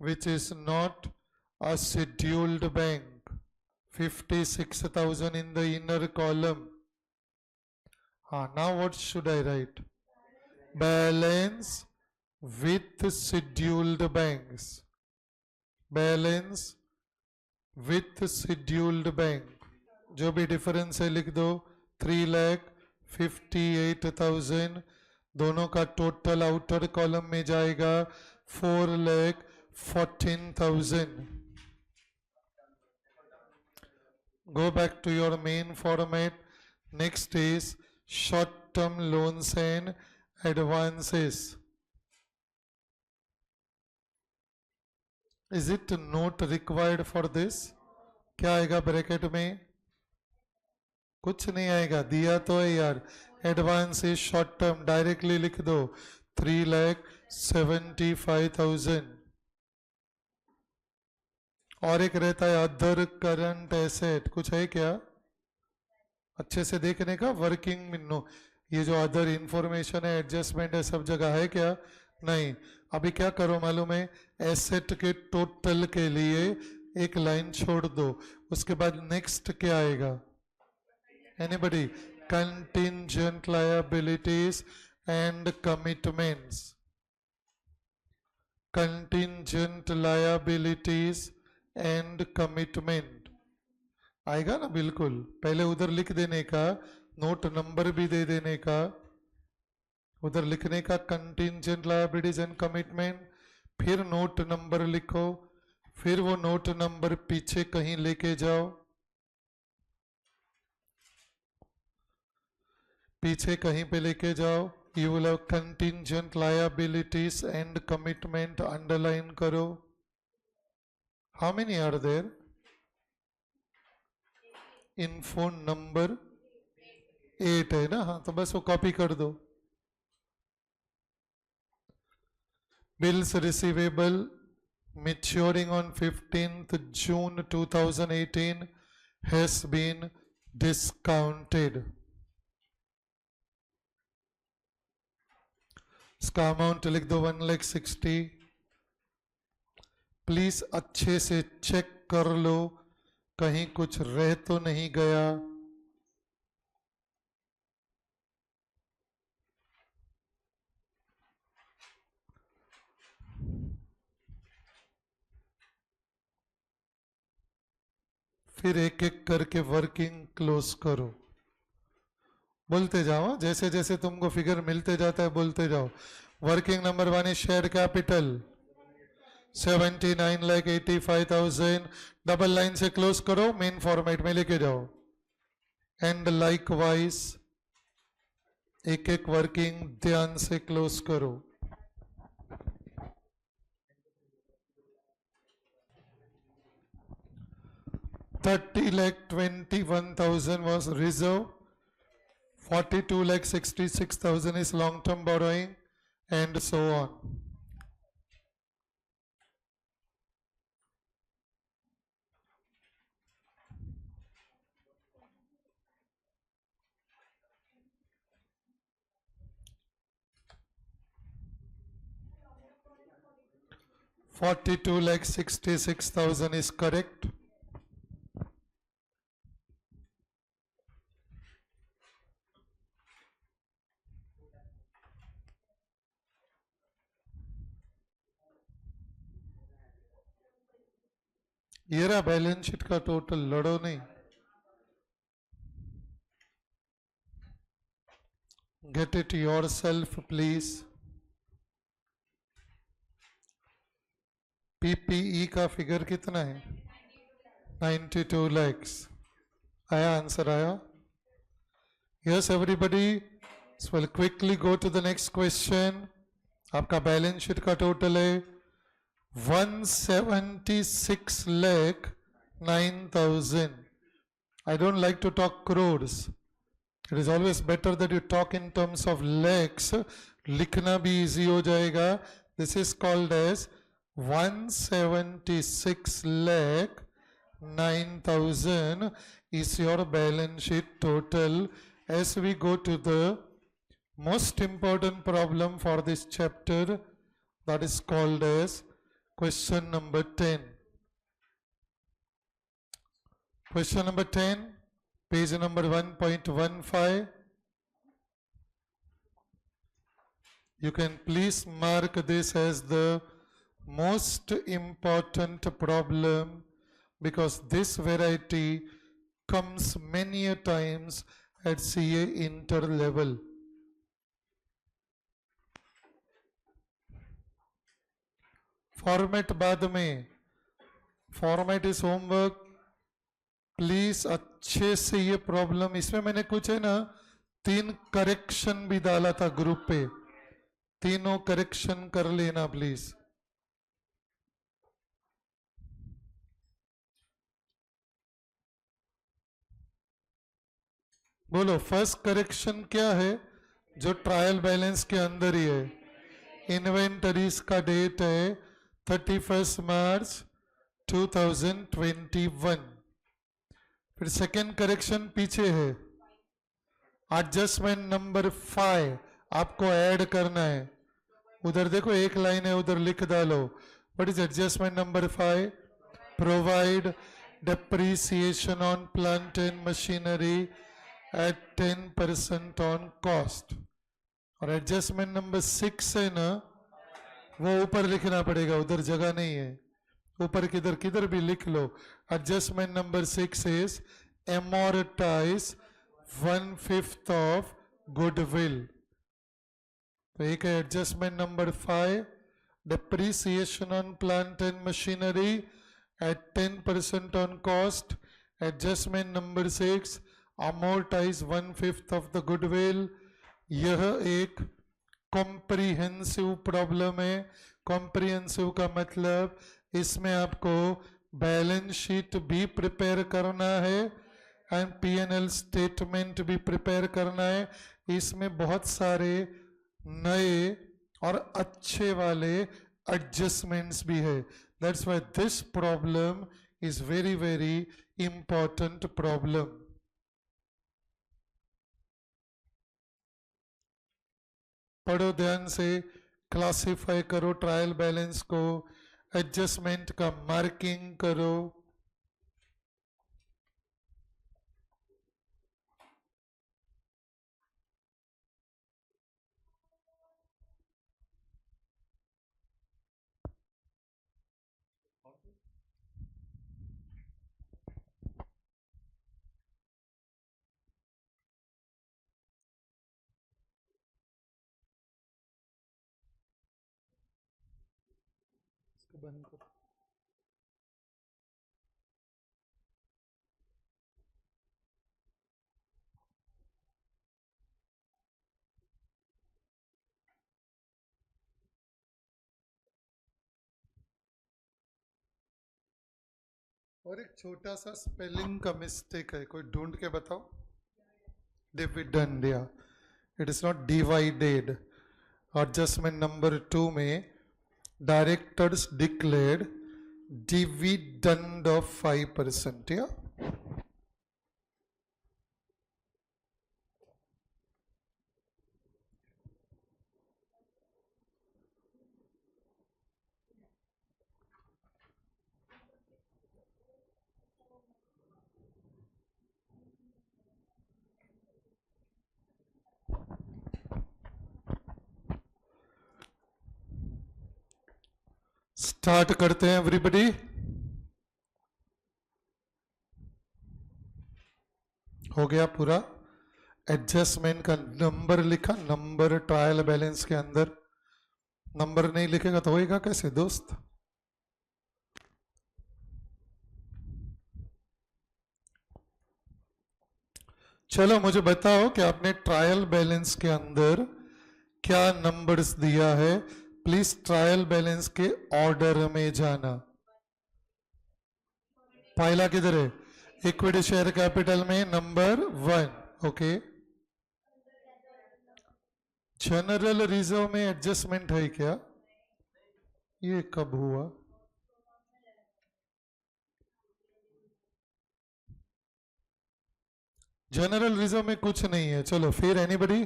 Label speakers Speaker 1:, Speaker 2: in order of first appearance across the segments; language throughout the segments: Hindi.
Speaker 1: which is not a scheduled bank. 56,000 in the inner column. Now what should I write? Balance with scheduled banks. Balance with scheduled bank. जो भी डिफरेंस है लिख दो. 3,58,000. दोनों का टोटल आउटर कॉलम में जाएगा 4,14,000. Go back to your main format. Next is short-term loans and advances. Is it not required for this? क्या आएगा ब्रैकेट में? कुछ नहीं आएगा, दिया तो है यार. Advance is short term, directly लिख दो 3,75,000. और एक रहता है अदर करंट एसेट. कुछ है क्या अच्छे से देखने का? वर्किंग मिनो, ये जो अदर इंफॉर्मेशन है, एडजस्टमेंट है, सब जगह है क्या? नहीं. अभी क्या करो मालूम है? एसेट के टोटल के लिए एक लाइन छोड़ दो. उसके बाद नेक्स्ट क्या आएगा? Anybody? Contingent liabilities and commitments. Contingent liabilities and commitment आएगा ना? बिल्कुल. पहले उधर लिख देने का, नोट नंबर भी दे देने का, उधर लिखने का कंटिंजेंट लायबिलिटीज एंड कमिटमेंट, फिर नोट नंबर लिखो, फिर वो नोट नंबर पीछे कहीं लेके जाओ, पीछे कहीं पे लेके जाओ. You will have contingent liabilities and commitment. Underline करो. How many are there? Info number 8 है ना? हाँ, तो बस वो कॉपी कर दो. Bills receivable maturing on 15th June 2018 has been discounted. इसका अमाउंट लिख दो 1,60,000. प्लीज अच्छे से चेक कर लो कहीं कुछ रह तो नहीं गया. फिर एक एक करके वर्किंग क्लोज करो. बोलते जाओ, जैसे जैसे तुमको फिगर मिलते जाता है बोलते जाओ. Working number 1 is share capital 79,85,000. Double line से क्लोज करो, मेन फॉर्मेट में लेके जाओ. एंड लाइक वाइज एक एक वर्किंग ध्यान से क्लोज करो. $30,21,000 was reserve, 42,66,000 is long-term borrowing, and so on. $42,66,000 is correct. ये रहा बैलेंस शीट का टोटल. लड़ो नहीं. Get it yourself please. PPE का फिगर कितना है? 92 lakhs. आया? आंसर आया? Yes everybody. Will quickly go to the next question. आपका बैलेंस शीट का टोटल है 176,09,000. I don't like to talk crores. It is always better that you talk in terms of lakhs. लिखना भी easy हो जाएगा. This is called as 176,09,000 is your balance sheet total. As we go to the most important problem for this chapter, that is called as Question number 10. Question number 10, page number 1.15. You can please mark this as the most important problem because this variety comes many a times at CA inter level. Format बाद में, फॉर्मेट इज होमवर्क. प्लीज अच्छे से ये प्रॉब्लम, इसमें मैंने कुछ है ना 3 करेक्शन भी डाला था ग्रुप पे, तीनों करेक्शन कर लेना प्लीज. बोलो फर्स्ट करेक्शन क्या है जो ट्रायल बैलेंस के अंदर ही है. इन्वेंटरीज का डेट है 31 मार्च 2021. फिर सेकेंड करेक्शन पीछे है, एडजस्टमेंट नंबर 5 आपको ऐड करना है. उधर देखो एक लाइन है, उधर लिख डालो. What is adjustment number 5? Provide depreciation on plant and machinery at 10% on cost. और एडजस्टमेंट नंबर 6 है ना, वो ऊपर लिखना पड़ेगा, उधर जगह नहीं है. ऊपर किधर किधर भी लिख लो. Adjustment number 6 is amortize 1/5 of goodwill. तो एक है adjustment number 5, depreciation on plant and machinery at 10% on cost. Adjustment number 6, amortize 1/5 of the goodwill. यह एक कॉम्प्रिहेंसिव प्रॉब्लम है. कॉम्प्रिहेंसिव का मतलब इसमें आपको बैलेंस शीट भी प्रिपेयर करना है एंड P&L स्टेटमेंट भी प्रिपेयर करना है. इसमें बहुत सारे नए और अच्छे वाले एडजस्टमेंट्स भी है. That's why this problem is very very important problem. पढ़ो ध्यान से, क्लासिफाई करो ट्रायल बैलेंस को, एडजस्टमेंट का मार्किंग करो. बंद करो. और एक छोटा सा स्पेलिंग का मिस्टेक है, कोई ढूंढ के बताओ. डिविडेंड, या it is not divided. Adjustment number 2 में डायरेक्टर्स डिक्लेयर्ड डिविडेंड ऑफ 5%. या स्टार्ट करते हैं एवरीबॉडी. हो गया पूरा. एडजस्टमेंट का नंबर लिखा, नंबर ट्रायल बैलेंस के अंदर. नंबर नहीं लिखेगा तो होएगा कैसे दोस्त. चलो मुझे बताओ कि आपने ट्रायल बैलेंस के अंदर क्या नंबर्स दिया है. प्लीज ट्रायल बैलेंस के ऑर्डर में जाना. पहला किधर है? इक्विटी शेयर कैपिटल में नंबर 1. ओके. जनरल रिजर्व में एडजस्टमेंट है क्या? ये कब हुआ? जनरल रिजर्व में कुछ नहीं है. चलो फिर एनीबडी.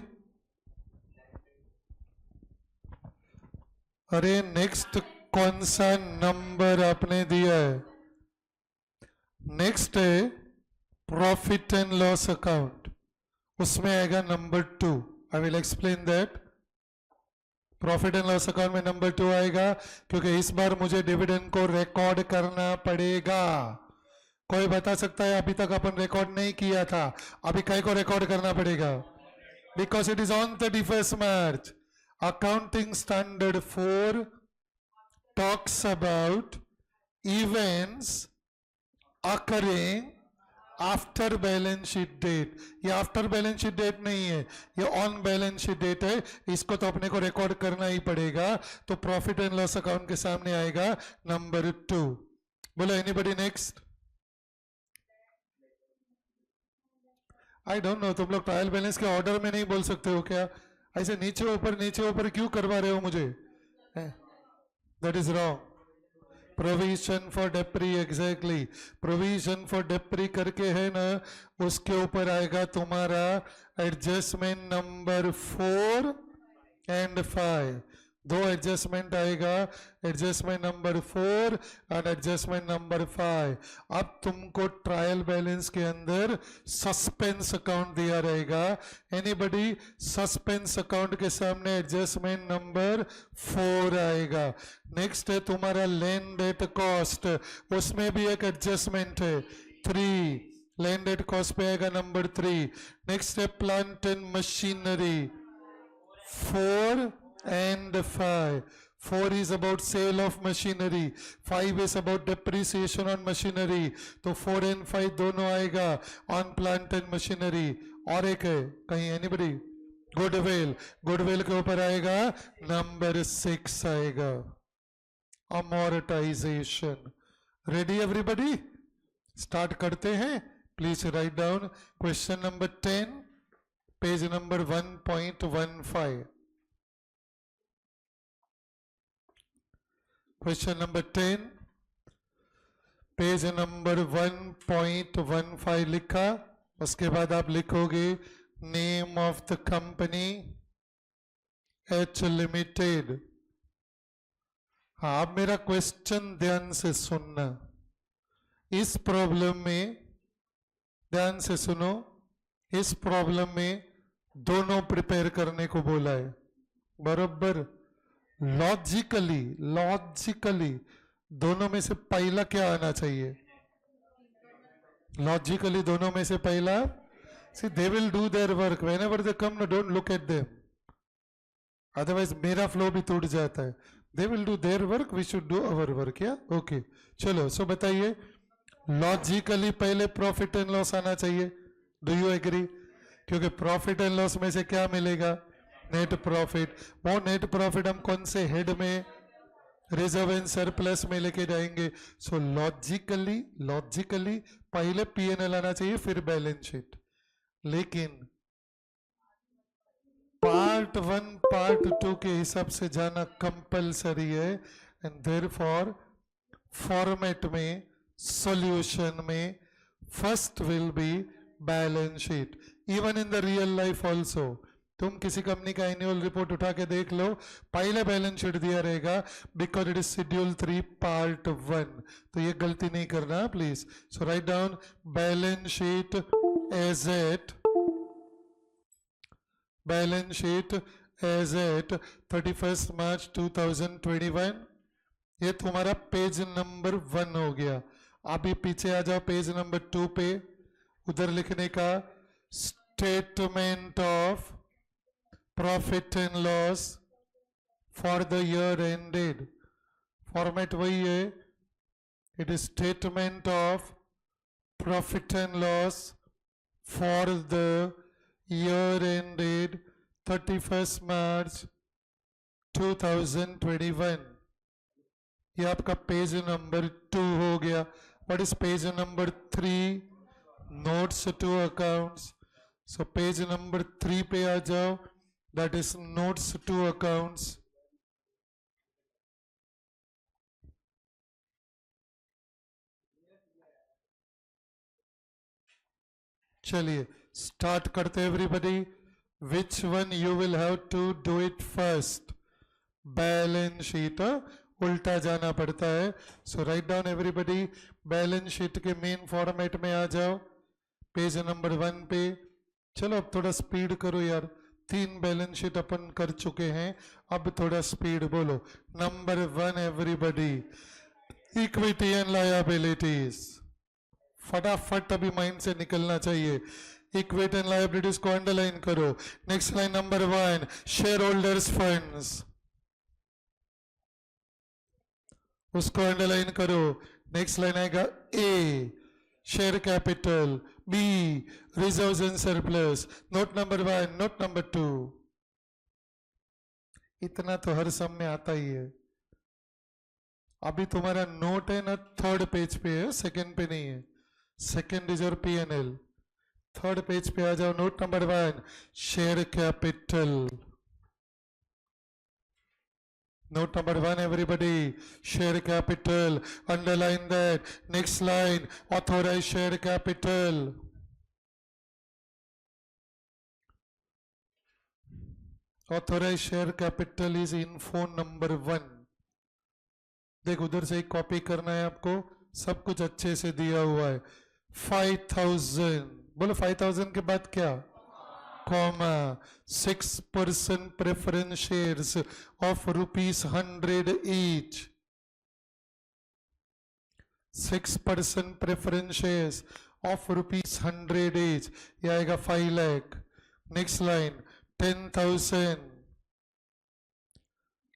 Speaker 1: अरे नेक्स्ट कौन सा नंबर आपने दिया है। नेक्स्ट है प्रॉफिट एंड लॉस अकाउंट, उसमें आएगा number 2। I will explain that. Profit and loss account में नंबर 2 आएगा, क्योंकि इस बार मुझे डिविडेंड को रिकॉर्ड करना पड़ेगा। कोई बता सकता है अभी तक अपन रिकॉर्ड नहीं किया था, अभी कई को रिकॉर्ड करना पड़ेगा? Because it is on 31st March। Accounting standard 4 talks about events occurring after balance sheet date. ये आफ्टर बैलेंस शीट डेट नहीं है, ये ऑन बैलेंस शीट डेट है। इसको तो अपने को रिकॉर्ड करना ही पड़ेगा। तो प्रॉफिट एंड लॉस अकाउंट के सामने आएगा नंबर 2। बोलो anybody next. I don't know, तुम लोग ट्रायल बैलेंस के ऑर्डर में नहीं बोल सकते हो क्या? ऐसे नीचे ऊपर क्यों करवा रहे हो मुझे? That is wrong. Provision for depre, exactly provision for depre करके है ना, उसके ऊपर आएगा तुम्हारा एडजस्टमेंट नंबर 4 एंड 5। दो एडजस्टमेंट आएगा, adjustment number 4 and adjustment number 5। अब तुमको ट्रायल बैलेंस के अंदर सस्पेंस अकाउंट दिया रहेगा। एनीबडी? सस्पेंस अकाउंट के सामने एडजस्टमेंट नंबर 4 आएगा। नेक्स्ट है तुम्हारा लैंड डेट कॉस्ट, उसमें भी एक एडजस्टमेंट है 3। लैंड डेट कॉस्ट पे आएगा नंबर 3। नेक्स्ट है plant and machinery 4 and 5. 4 is about sale of machinery, 5 is about depreciation on machinery. तो 4 and 5 दोनों आएगा on plant and machinery। और एक है कहीं, anybody? गुडविल, गुडविल के ऊपर आएगा नंबर 6 आएगा अमोर्टाइजेशन। Ready everybody? स्टार्ट करते हैं। Please write down question number 10, page number 1.15। Question number 10, page number 1.15 लिखा। उसके बाद आप लिखोगे name of the company H limited. हाँ, आप मेरा क्वेश्चन ध्यान से सुनना। इस प्रॉब्लम में ध्यान से सुनो, इस प्रॉब्लम में दोनों प्रिपेयर करने को बोला है, बराबर। लॉजिकली दोनों में से पहला क्या आना चाहिए? लॉजिकली दोनों में से पहला। See they will do their work whenever they come, don't look at them, otherwise मेरा फ्लो भी टूट जाता है। They will do their work, we should do our work. या ओके, चलो। सो बताइए, लॉजिकली पहले प्रॉफिट एंड लॉस आना चाहिए। Do you agree? क्योंकि प्रॉफिट एंड लॉस में से क्या मिलेगा? Net profit. वो नेट प्रॉफिट हम कौन से हेड में? रिजर्व एंड सरप्लस में लेके जाएंगे। सो लॉजिकली पहले P&L आना चाहिए, फिर बैलेंस शीट। लेकिन पार्ट 1 पार्ट 2 के हिसाब से जाना कंपलसरी है। एंड देयरफॉर फॉर्मेट में, सॉल्यूशन में first will be balance sheet. Even in the real life also, तुम किसी कंपनी का एनुअल रिपोर्ट उठा के देख लो, पहले बैलेंस शीट दिया रहेगा, because it is schedule 3 part 1। तो ये गलती नहीं करना please. So write down balance sheet as at, balance sheet as at 31st March 2021। ये तुम्हारा पेज नंबर 1 हो गया। अभी पीछे आ जाओ पेज नंबर 2 पे, उधर लिखने का statement of profit and loss for the year ended. Format वही है, it is statement of profit and loss for the year ended 31st March 2021। ये आपका पेज नंबर 2 हो गया। What is page number 3? Notes to accounts. So page number 3 पे आ जाओ, that is notes to accounts. चलिए स्टार्ट करते everybody. Which one you will have to do it first? Balance sheet. उल्टा जाना पड़ता है. So write down everybody. Balance sheet के मेन फॉर्मेट में आ जाओ, पेज नंबर 1 पे. चलो अब थोड़ा स्पीड करो यार, 3 बैलेंस शीट अपन कर चुके हैं, अब थोड़ा स्पीड बोलो. Number 1 everybody, equity and liabilities. फटाफट अभी माइंड से निकलना चाहिए. इक्विटी एंड लायबिलिटीज को अंडरलाइन करो. Next line number 1, shareholders funds, उसको अंडरलाइन करो. नेक्स्ट लाइन आएगा A, share capital. B, reserves and surplus. Note number 1, note number 2. इतना तो हर सम में आता ही है. अभी तुम्हारा नोट है ना, 3rd पेज पे है, 2nd पे नहीं है. 2nd is your P&L. 3rd page पे आ जाओ. Note number 1, share capital. Note number 1 everybody, share capital, underline that. Next line, authorized share capital. Authorized share capital is info number 1. देख उधर से एक कॉपी करना है आपको, सब कुछ अच्छे से दिया हुआ है. 5000, बोलो 5000 के बाद क्या, comma, 6% preference shares of ₹100 each. 6% preference shares of ₹100 each. ये आएगा 5 lakh. Next line 10,000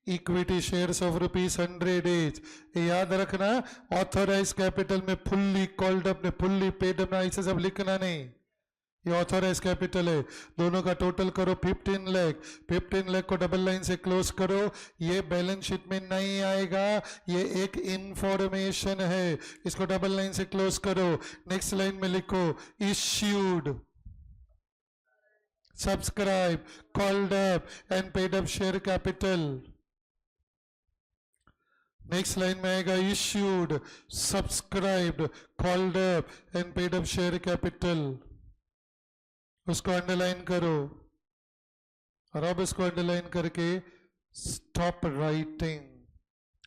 Speaker 1: equity shares of ₹100 each. याद रखना, ऑथोराइज कैपिटल में fully called up, fully paid up, ऐसे सब लिखना नहीं. ये ऑथोराइज कैपिटल है. दोनों का टोटल करो 15 लाख. 15 लाख को डबल लाइन से क्लोज करो. ये बैलेंस शीट में नहीं आएगा, ये एक इंफॉर्मेशन है, इसको डबल लाइन से क्लोज करो. नेक्स्ट लाइन में लिखो issued, subscribe, called up and paid up share capital. Next line में आएगा issued, subscribed, called up and paid up share capital. उसको अंडरलाइन करो. और अब इसको अंडरलाइन करके stop writing.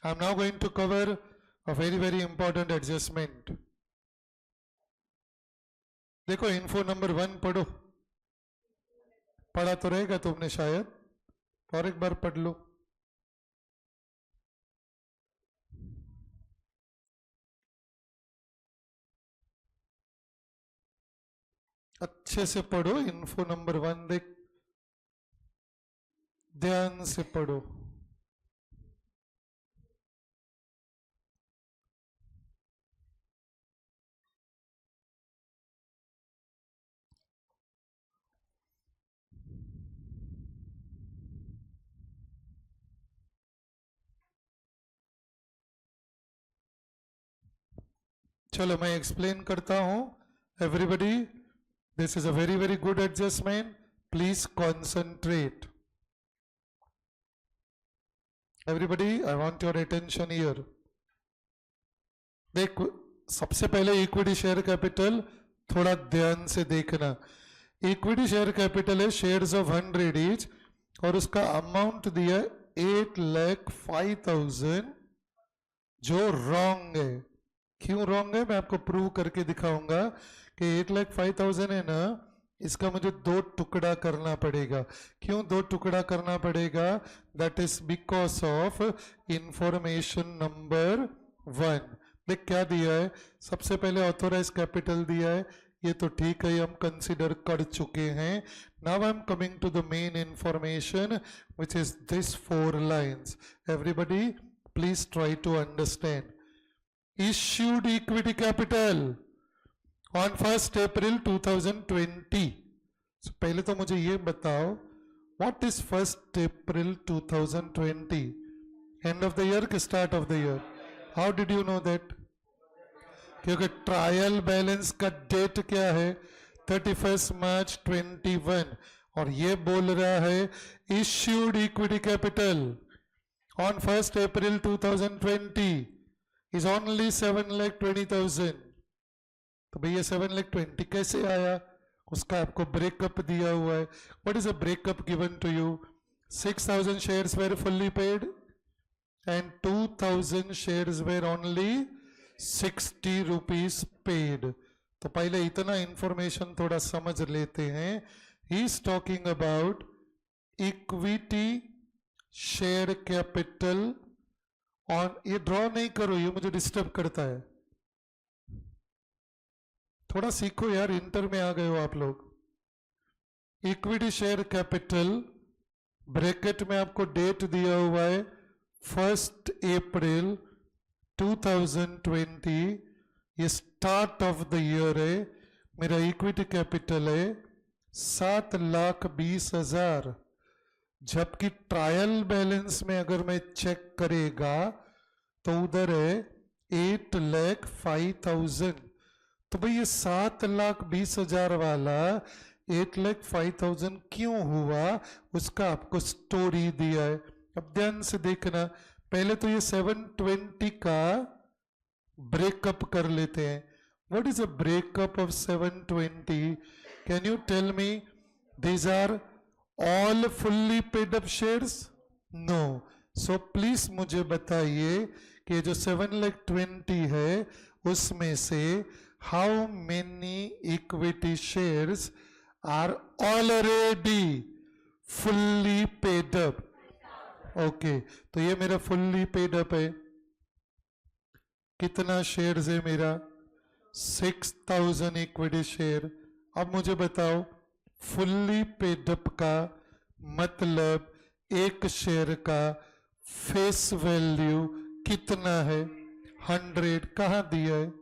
Speaker 1: I am now going to cover a very very important adjustment. देखो इन्फो नंबर 1 पढ़ो. पढ़ा तो रहेगा तुमने शायद, और एक बार पढ़ लो. अच्छे से पढ़ो. इन्फो नंबर 1 देख, ध्यान से पढ़ो. चलो मैं एक्सप्लेन करता हूं. Everybody, this is a very very good adjustment. Please concentrate. Everybody, I want your attention here. देख, सबसे पहले इक्विटी शेयर कैपिटल थोड़ा ध्यान से देखना. इक्विटी शेयर कैपिटल है शेयर्स ऑफ 100 each, और उसका अमाउंट दिया 8,05,000, जो रॉन्ग है. क्यों रॉन्ग है मैं आपको प्रूव करके दिखाऊंगा कि 8,05,000 है ना, इसका मुझे 2 टुकड़ा करना पड़ेगा. क्यों 2 टुकड़ा करना पड़ेगा? That is because of information number 1. देख क्या दिया है. सबसे पहले ऑथोराइज कैपिटल दिया है, ये तो ठीक है, हम कंसिडर कर चुके हैं. Now I am coming to the main information which is this 4 lines. Everybody please try to understand. issued equity capital on 1st April 2020. So, पहले तो मुझे ये बताओ, what is 1st April 2020? End of the year कि start of the year? How did you know that? क्योंकि ट्रायल बैलेंस का डेट क्या है, 31 मार्च 21, और ये बोल रहा है issued equity capital on 1st April 2020 is only 7,20,000. तो भैया 7,20,000 कैसे आया? उसका आपको ब्रेकअप दिया हुआ है. What is a breakup given to you? 6,000 shares were fully paid, and 2000 shares were only 60 rupees paid. तो पहले इतना इंफॉर्मेशन थोड़ा समझ लेते हैं. He is talking about equity share capital on. ये ड्रॉ नहीं करो, ये मुझे डिस्टर्ब करता है. थोड़ा सीखो यार, इंटर में आ गए हो आप लोग. इक्विटी शेयर कैपिटल ब्रैकेट में आपको डेट दिया हुआ है 1 अप्रैल 2020. ये स्टार्ट ऑफ द ईयर है. मेरा इक्विटी कैपिटल है 7,20,000. जबकि ट्रायल बैलेंस में अगर मैं चेक करेगा तो उधर है 8,05,000. तो भाई ये 7,20,000 वाला 8,05,000 क्यों हुआ, उसका आपको स्टोरी दिया है. अब ध्यान से देखना. पहले तो ये 720 का ब्रेकअप कर लेते हैं. What is a breakup of 720? Can you tell me? These are all fully paid up shares? No. So please मुझे बताइए कि जो 720 है उसमें से how many equity shares are already fully paid up? Okay, तो ये मेरा फुल्ली पेड अप है. कितना शेयर्स है मेरा? 6,000 इक्विटी शेयर. अब मुझे बताओ फुल्ली पेड अप का मतलब एक शेयर का फेस वैल्यू कितना है? 100. कहाँ दिया है?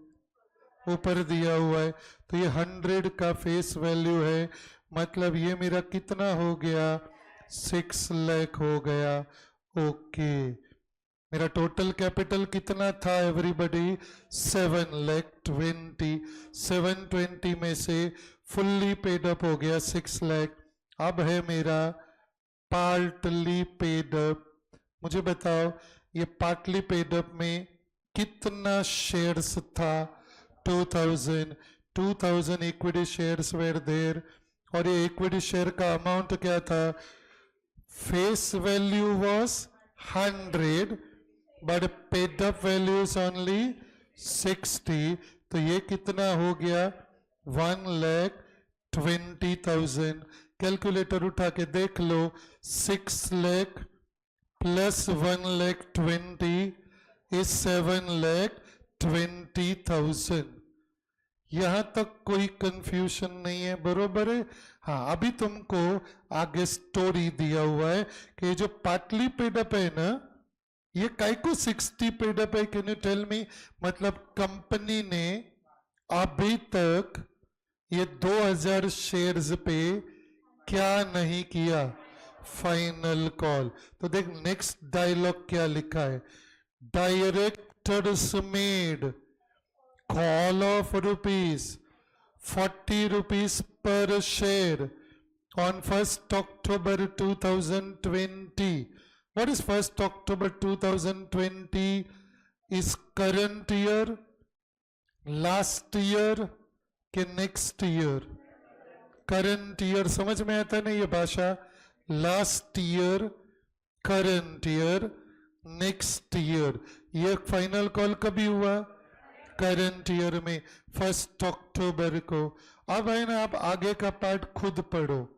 Speaker 1: ऊपर दिया हुआ है. तो ये 100 का फेस वैल्यू है. मतलब ये मेरा कितना हो गया? 6 लाख हो गया. ओके. मेरा टोटल कैपिटल कितना था एवरीबॉडी? 7,20,000. 720 में से फुल्ली पेड अप हो गया 6 लाख. अब है मेरा पार्टली पेड अप. मुझे बताओ ये पार्टली पेड अप में कितना शेयर्स था? 2,000 इक्विटी शेयर्स वेर देयर. और ये इक्विटी शेयर का अमाउंट क्या था? Face value was 100 but paid up value is only 60. तो ये कितना हो गया? 1,20,000. कैलकुलेटर उठा के देख लो. 6 लाख प्लस 1,20,000 इज 7,20,000. यहां तक कोई कंफ्यूजन नहीं है? बरोबर है. हाँ, अभी तुमको आगे स्टोरी दिया हुआ है कि जो पार्टली पेड अप है ना, ये काय को 60 पेड अप है? Can you tell me? मतलब कंपनी ने अभी तक ये 2,000 शेयर्स पे क्या नहीं किया? Final call. तो देख नेक्स्ट डायलॉग क्या लिखा है. Directors made call of ₹40 per share on 1st October 2020. What is 1st October 2020? Is current year, last year के next year? current year. समझ में आता है ना ये भाषा? last year, current year, next year. ये फाइनल कॉल कभी हुआ? करंट ईयर में 1 अक्टूबर को. अब है ना, आप आगे का पार्ट खुद पढ़ो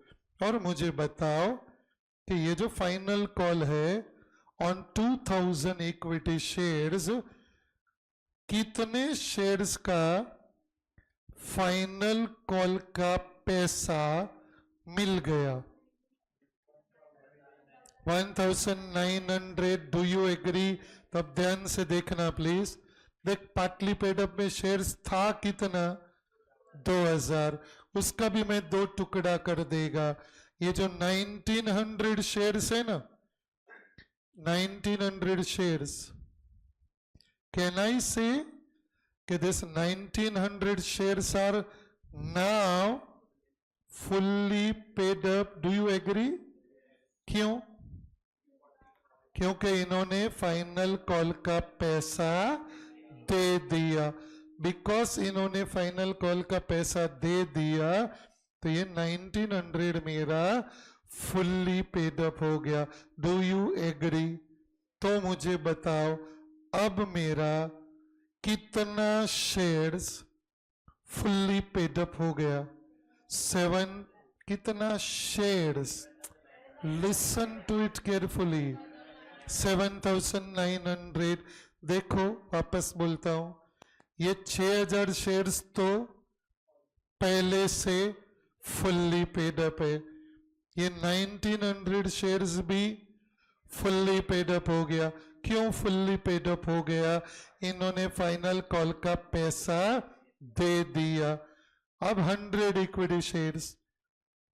Speaker 1: और मुझे बताओ कि ये जो फाइनल कॉल है ऑन 2,000 इक्विटी शेयर्स, कितने शेयर्स का फाइनल कॉल का पैसा मिल गया? 1,900. Do you agree? तब ध्यान से देखना प्लीज. देख पार्टली पेड अप में शेयर्स था कितना? 2,000. उसका भी मैं 2 टुकड़ा कर देगा. ये जो 1,900 शेयर्स है ना, 1,900 शेयर्स, कैन आई से कि this 1,900 shares are now fully paid up? Do you agree? क्यों? क्योंकि इन्होंने फाइनल कॉल का पैसा दे दिया. बिकॉज इन्होंने फाइनल कॉल का पैसा दे दिया तो ये 1,900 मेरा फुल्ली पेड अप हो गया. Do you agree? तो मुझे बताओ अब मेरा कितना शेयर्स फुल्ली पेड अप हो गया? 7 कितना shares? Listen to it carefully. 7,900। देखो वापस बोलता हूं, ये 6,000 शेयर्स तो पहले से फुल्ली पेड अप है। ये 1,900 शेयर्स भी फुल्ली पेड अप हो गया। क्यों फुल्ली पेड अप हो गया? इन्होंने फाइनल कॉल का पैसा दे दिया। अब 100 इक्विटी शेयर्स,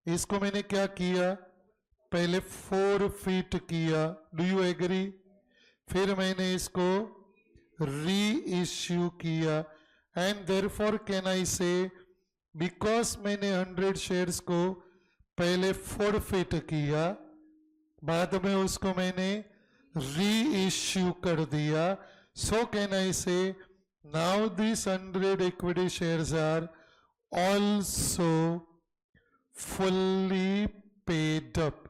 Speaker 1: इसको मैंने क्या किया? पहले 4 फीट किया। Do you agree? फिर मैंने इसको री इश्यू किया। एंड देयरफॉर कैन आई से, बिकॉज मैंने 100 शेयर्स को पहले 4 फीट किया, बाद में उसको मैंने री इश्यू कर दिया, सो can I say now this 100 equity shares are also fully paid up.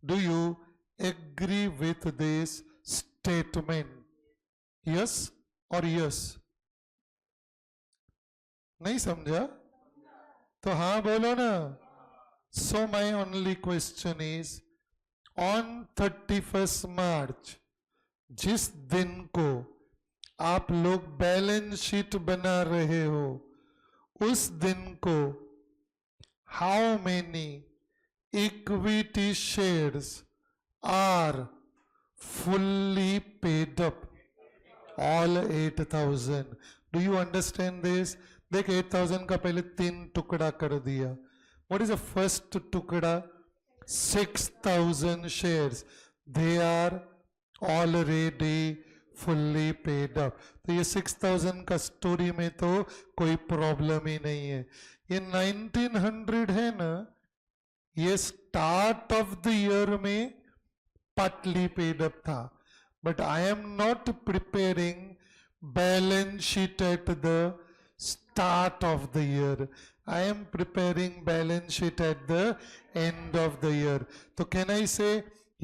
Speaker 1: Do you agree with this statement? Yes or yes? नहीं समझा? तो हाँ बोलो ना। So my only question is, on 31st March, जिस दिन को आप लोग बैलेंस शीट बना रहे हो, उस दिन को how many equity shares are fully paid up? All 8,000. Do you understand this? देख 8,000 का पहले 3 टुकड़ा कर दिया. What is the first टुकड़ा? 6,000 shares. They are already fully paid up. तो ये 6,000 का स्टोरी में तो कोई प्रॉब्लम ही नहीं है. ये 1,900 है ना, ये स्टार्ट ऑफ द ईयर में पार्टली पेड अप था, but I am not preparing balance sheet at the start of the year. I am preparing balance sheet at the end of the year. तो कैन आई से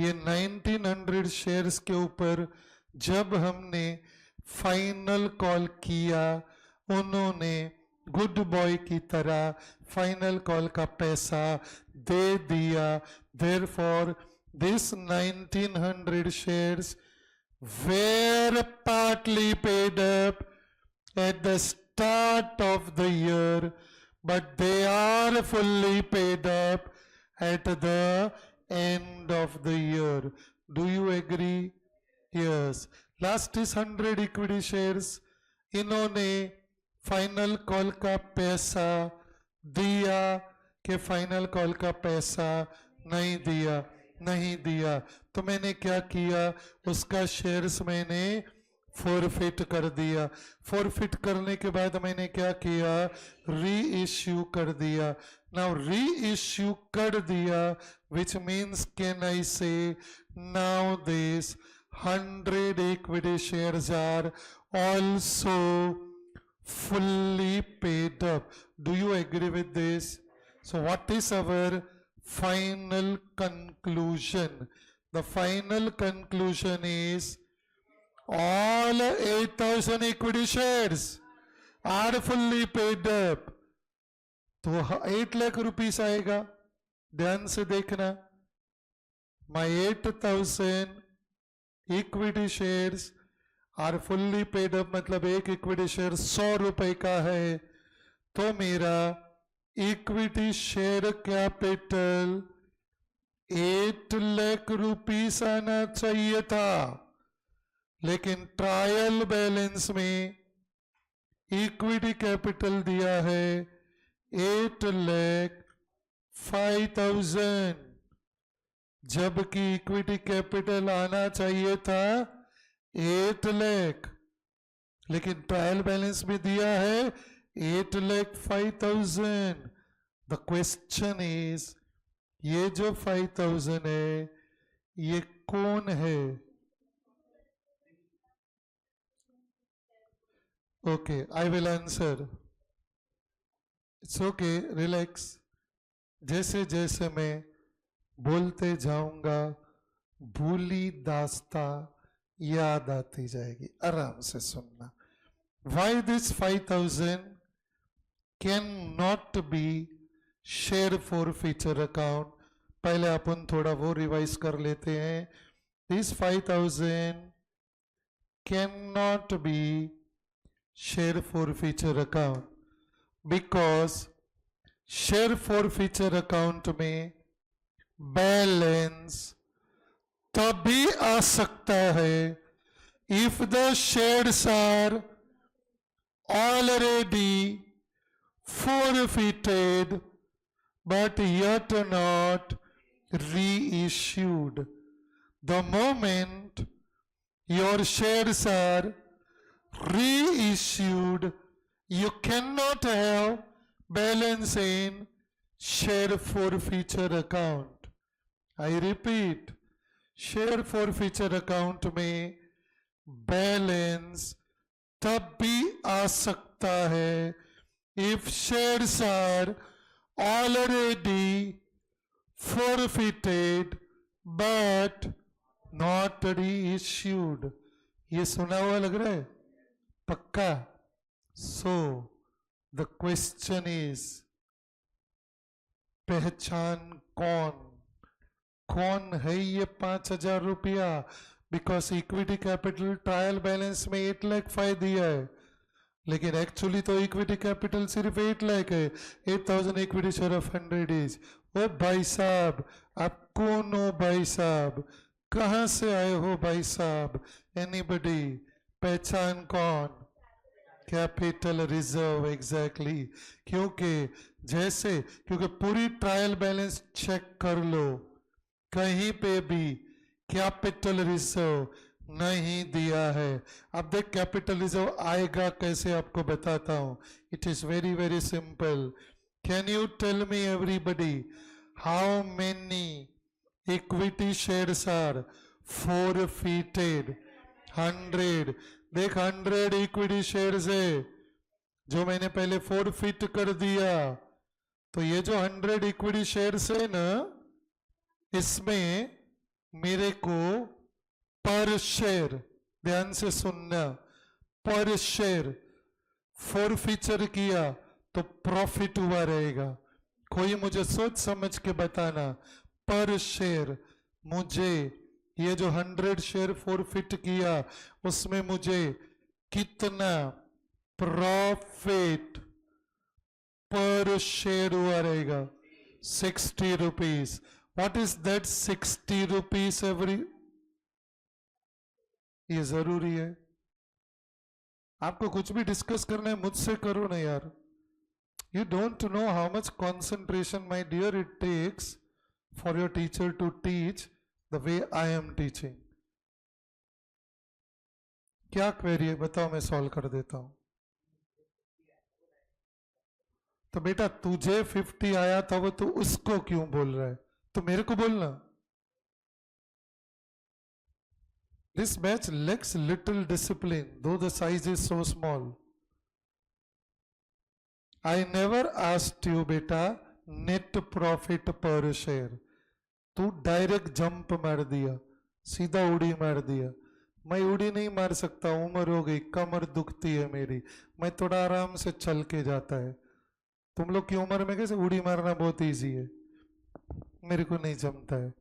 Speaker 1: ये 1,900 शेयर्स के ऊपर जब हमने फाइनल कॉल किया, उन्होंने गुड बॉय की तरह फाइनल कॉल का पैसा दे दिया. Therefore this 1,900 shares were partly paid up at the start of the year, but they are fully paid up at the end of the year. Do you agree? Yes. Last is 100 equity shares. इन्होंने फाइनल कॉल का पैसा दिया कि फाइनल कॉल का पैसा नहीं दिया, तो मैंने क्या किया? उसका शेयर्स मैंने फॉरफिट कर दिया. फॉरफिट करने के बाद मैंने क्या किया? री इश्यू कर दिया. नाउ री इश्यू कर दिया, which means can I say now this 100 equity shares are also fully paid up. Do you agree with this? So what is our final conclusion? The final conclusion is all 8,000 equity shares are fully paid up. तो 8 लाख रुपीस आएगा. ध्यान से देखना. My 8,000 equity shares are fully paid up, मतलब एक इक्विटी शेयर 100 रुपए का है, तो मेरा equity share capital 8 lakh rupees आना चाहिए था, लेकिन ट्रायल बैलेंस में इक्विटी कैपिटल दिया है 8,05,000, जबकि इक्विटी कैपिटल आना चाहिए था 8 लाख, लेकिन ट्रायल बैलेंस में दिया है 8,05,000. द क्वेश्चन इज, ये जो 5,000 है ये कौन है? Okay, I will answer. It's okay, relax. जैसे जैसे मैं बोलते जाऊंगा, भूली दास्ता याद आती जाएगी, आराम से सुनना। Why this 5,000 cannot be share forfeiture account? पहले अपन थोड़ा वो रिवाइज कर लेते हैं। This 5,000 cannot be share forfeiture account because share forfeiture account में बैलेंस तभी आ सकता है if the shares are already forfeited but yet not reissued. The moment your shares are reissued, you cannot have balance in share forfeiture account. I repeat, share forfeiture account में बैलेंस तब भी आ सकता है if shares are already forfeited but not reissued. ये सुना हुआ लग रहा है पक्का? So the question is, पहचान कौन है ये 5,000 रुपया? Because equity capital trial balance में 8 लाख फायदा दिया है, लेकिन एक्चुअली तो इक्विटी कैपिटल सिर्फ 8 लाख है। 8,000 इक्विटी शेयर ऑफ 100 इज। ओ भाई साहब, आप कौन हो भाई साहब? कहाँ से आए हो भाई साहब? एनीबडी? पहचान कौन? Capital reserve, exactly. क्योंकि पूरी ट्रायल बैलेंस चेक कर लो, कहीं पे भी कैपिटल रिजर्व नहीं दिया है। अब देख कैपिटल रिजर्व आएगा कैसे, आपको बताता हूं। It is very very simple. Can you tell me everybody how many equity shares are forfeited? 100। देख 100 इक्विटी शेयर्स है जो मैंने पहले forfeit कर दिया। तो ये जो 100 इक्विटी शेयर्स है ना, इसमें मेरे को पर शेयर, ध्यान से सुनना, पर शेयर forfeiture किया तो प्रॉफिट हुआ रहेगा। कोई मुझे सोच समझ के बताना, पर शेयर मुझे ये जो 100 शेयर forfeit किया उसमें मुझे कितना प्रॉफिट पर शेयर हुआ रहेगा? 60 rupees. What is that 60 rupees every? ये जरूरी है। आपको कुछ भी डिस्कस करना है मुझसे करो ना यार। You don't know how much concentration, my dear, it takes for your teacher to teach the way I am teaching. क्या क्वेरी है बताओ, मैं सॉल्व कर देता हूं। तो बेटा तुझे 50 आया था, वो तू उसको क्यों बोल रहा है? तो मेरे को बोलना। This batch lacks little discipline, though the size is so small. I never asked you बेटा net profit per share. तू डायरेक्ट जंप मार दिया, सीधा उड़ी मार दिया। मैं उड़ी नहीं मार सकता, उम्र हो गई, कमर दुखती है मेरी, मैं थोड़ा आराम से चल के जाता है। तुम लोग की उम्र में कैसे उड़ी मारना बहुत इजी है, मेरे को नहीं जमता है।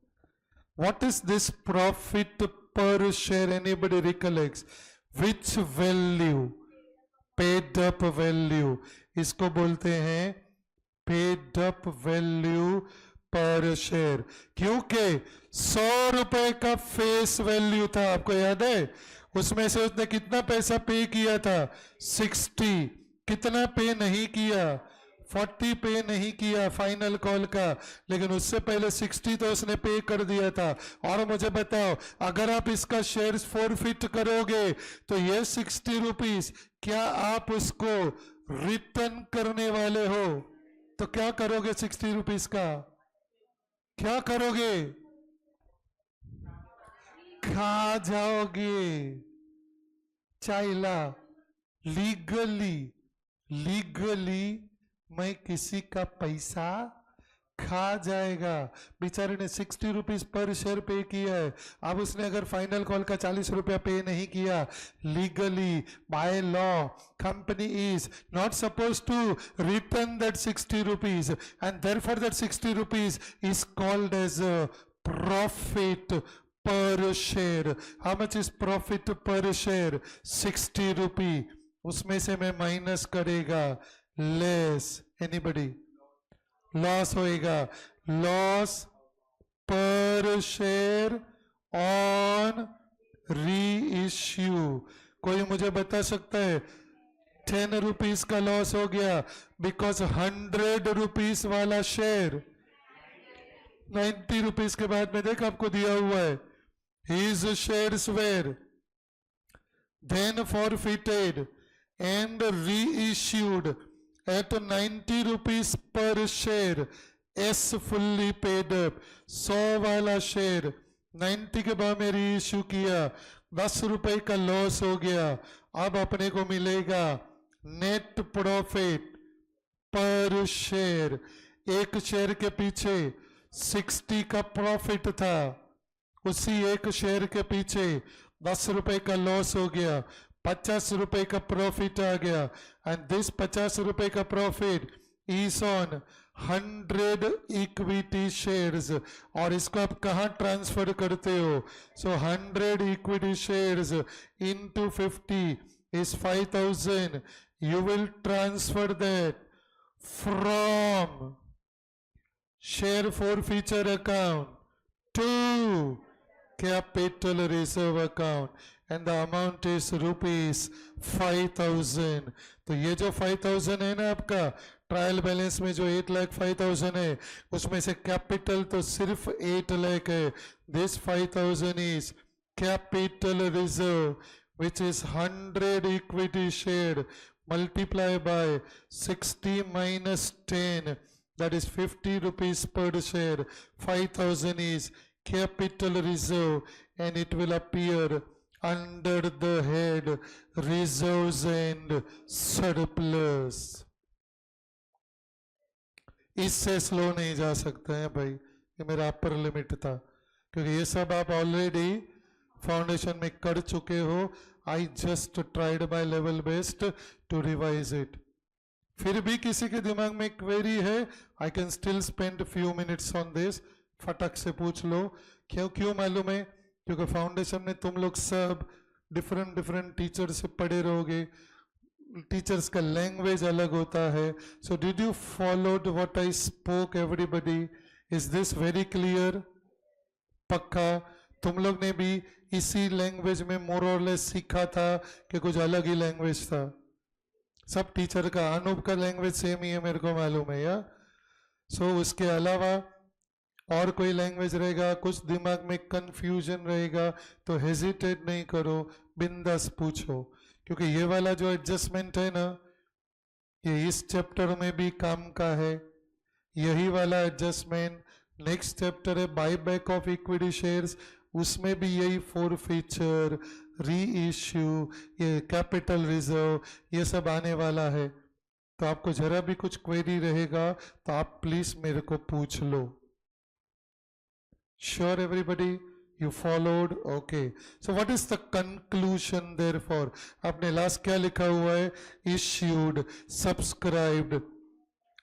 Speaker 1: What is this profit per share? Anybody recollects? Which value? Paid up value. इसको बोलते हैं paid up value per share, क्योंकि 100 रुपए का फेस वैल्यू था, आपको याद है? उसमें से उसने कितना पैसा पे किया था? 60। कितना पे नहीं किया? 40 पे नहीं किया फाइनल कॉल का, लेकिन उससे पहले 60 तो उसने पे कर दिया था। और मुझे बताओ, अगर आप इसका शेयर्स फॉरफिट करोगे तो ये 60 रुपीज क्या आप उसको रिटर्न करने वाले हो? तो क्या करोगे 60 रुपीज का? क्या करोगे? खा जाओगे। चाइला लीगली मैं किसी का पैसा खा जाएगा। बेचारे ने 60 रुपीज पर शेयर पे किया है। अब उसने अगर फाइनल कॉल का 40 रुपया पे नहीं किया, legally by law company is not suppose to return that 60 rupees and therefore that 60 rupees is called as profit per share. How much is profit per share? 60 rupee. उसमें से मैं माइनस करेगा लेस, एनीबडी? लॉस होएगा, loss per share on reissue. कोई मुझे बता सकता है? 10 रुपीज का लॉस हो गया बिकॉज 100 रुपीज वाला शेयर 90 रुपीज के बाद में देख आपको दिया हुआ है, his shares were then forfeited and reissued at 90 rupees per share as fully paid up। 100 वाला शेयर 90 के बाद में रीइश्यू किया, 10 रुपए का लॉस हो गया। अब अपने को मिलेगा नेट प्रॉफिट पर शेयर। एक शेयर के पीछे 60 का प्रॉफिट था, उसी एक शेयर के पीछे 10 रुपए का लॉस हो गया, 50 रुपए का प्रॉफिट आ गया। एंड दिस 50 रुपए का profit is on 100 equity shares. और इसको आप कहाँ ट्रांसफर करते हो? सो 100 equity shares into 50 is 5000। You will transfer that from share forfeiture account to capital reserve account and the amount is rupees 5000। तो ये जो 5000 है ना आपका ट्रायल बैलेंस में, जो 8,05,000 है, उसमें से कैपिटल तो सिर्फ 8 लाख है। This 5000 is capital reserve which is 100 equity share multiply by 60 minus 10, that is 50 rupees per share. 5000 is capital reserve and it will appear under the head reserves and surplus। इससे स्लो नहीं जा सकते हैं भाई, ये मेरा अपर लिमिट था, क्योंकि ये सब आप ऑलरेडी फाउंडेशन में कर चुके हो। I just tried my level best to revise it. फिर भी किसी के दिमाग में क्वेरी है, I can still spend few minutes on this. फटक से पूछ लो। क्यों मालूम है? क्योंकि फाउंडेशन में तुम लोग सब डिफरेंट टीचर से पढ़े रहोगे, टीचर्स का लैंग्वेज अलग होता है। So did you followed what I spoke everybody? Is this very clear? पक्का तुम लोग ने भी इसी लैंग्वेज में मोर और लेस सीखा था कि कुछ अलग ही लैंग्वेज था? सब टीचर का, अनूप का लैंग्वेज सेम ही है मेरे को मालूम है या? सो उसके अलावा और कोई लैंग्वेज रहेगा, कुछ दिमाग में कंफ्यूजन रहेगा तो हेजिटेट नहीं करो, बिंदास पूछो। क्योंकि ये वाला जो एडजस्टमेंट है ना, ये इस चैप्टर में भी काम का है। यही वाला एडजस्टमेंट नेक्स्ट चैप्टर है buy back of equity shares, उसमें भी यही फॉरफीचर, री इश्यू, ये कैपिटल रिजर्व, ये सब आने वाला है। तो आपको जरा भी कुछ क्वेरी रहेगा तो आप प्लीज मेरे को पूछ लो। Sure everybody you followed? okay, so what is the conclusion therefore? आपने लास्ट क्या लिखा हुआ है? issued, subscribed,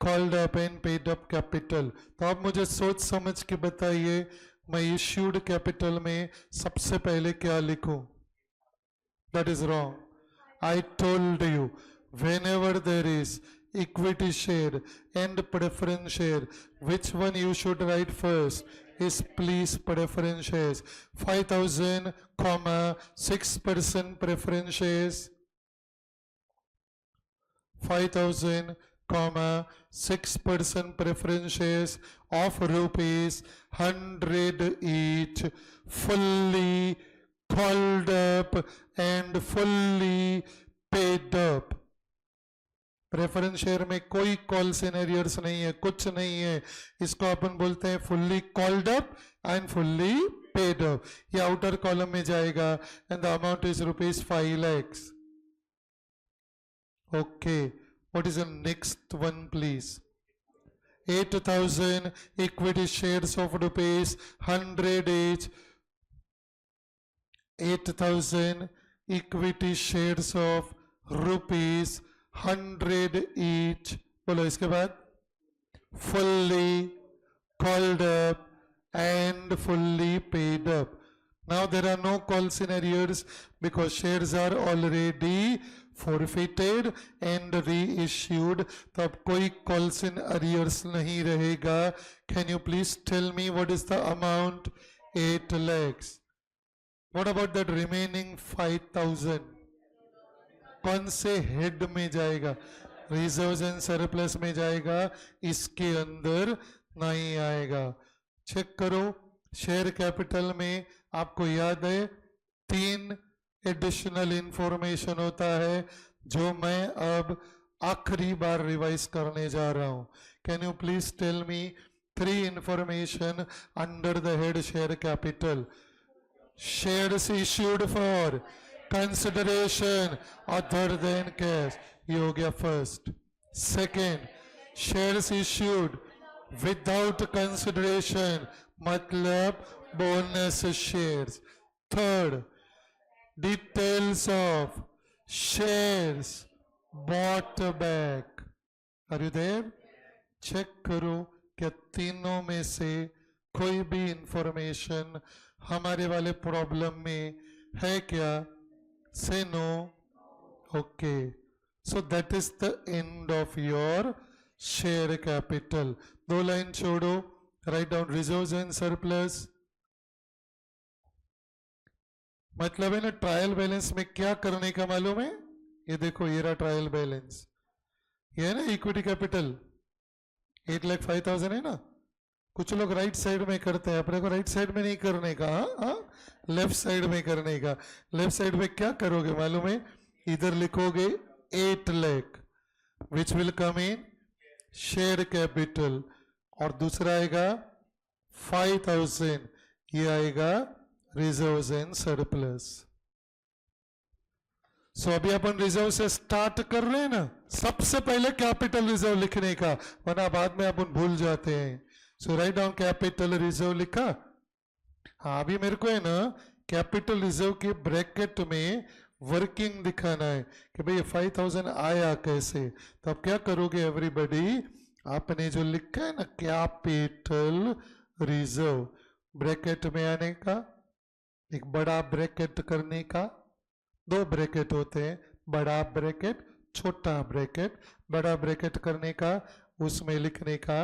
Speaker 1: called up and paid up capital। तो आप मुझे सोच समझ के बताइए, मैं issued capital में सबसे पहले क्या लिखूं? that is wrong। I told you whenever there is equity share and preference share, which one you should write first is please preference shares। 5000 comma 6% preference shares, 5000 comma 6% preference shares of rupees 100 each, fully called up and fully paid up। Preference share में कोई कॉल सिनेरियर्स नहीं है, कुछ नहीं है। इसको अपन बोलते हैं fully called up and fully paid up. ये आउटर कॉलम में जाएगा and the amount is rupees 5 lakhs। Okay, what is the next one please? 8,000 equity shares of rupees 100 each. 8,000 equity shares of rupees 100 each. बोलो इसके बाद fully called up and fully paid up. Now there are no calls in arrears because shares are already forfeited and reissued. तो अब कोई calls in arrears नहीं रहेगा. Can you please tell me what is the amount? 8 lakhs. What about that remaining 5,000? कौन से हेड में जाएगा? रिजर्व्स एंड सरप्लस में जाएगा, इसके अंदर नहीं आएगा. चेक करो शेयर कैपिटल में. आपको याद है 3 एडिशनल इंफॉर्मेशन होता है जो मैं अब आखिरी बार रिवाइज करने जा रहा हूं. Can you please tell me 3 information under the head share capital? Shares issued for consideration other than cash. ये हो गया first. Second, shares issued without consideration, मतलब bonus shares. Third, details of shares bought back. Are you there? Check करो क्या तीनों में से कोई भी इंफॉर्मेशन हमारे वाले प्रॉब्लम में है क्या? Say no. Okay, so that is the end of your share capital. 2 line छोड़ो, write down reserves and surplus. मतलब है ना ट्रायल बैलेंस में क्या करने का मालूम है? ये देखो ये रहा ट्रायल बैलेंस. ये है ना इक्विटी कैपिटल 8,05,000 है ना. कुछ लोग राइट साइड में करते हैं, अपने को राइट साइड में नहीं करने का, लेफ्ट साइड में करने का. लेफ्ट साइड में क्या करोगे मालूम है? इधर लिखोगे 8 lakh which will come in share capital, और दूसरा आएगा 5,000, ये आएगा रिजर्व्स एंड सरप्लस. सो अभी अपन रिजर्व से स्टार्ट कर रहे हैं ना. सबसे पहले कैपिटल रिजर्व लिखने का, वरना बाद में अपन भूल जाते हैं. सो राइट डाउन कैपिटल रिजर्व लिखा. हाँ अभी मेरे को है ना कैपिटल रिजर्व के ब्रैकेट में वर्किंग दिखाना है कि भाई 5,000 आया कैसे. तो आप क्या करोगे एवरीबॉडी? आपने जो लिखा है ना कैपिटल रिजर्व, ब्रैकेट में आने का, एक बड़ा ब्रैकेट करने का. 2 ब्रैकेट होते हैं, बड़ा ब्रैकेट छोटा ब्रैकेट. बड़ा ब्रैकेट करने का, उसमें लिखने का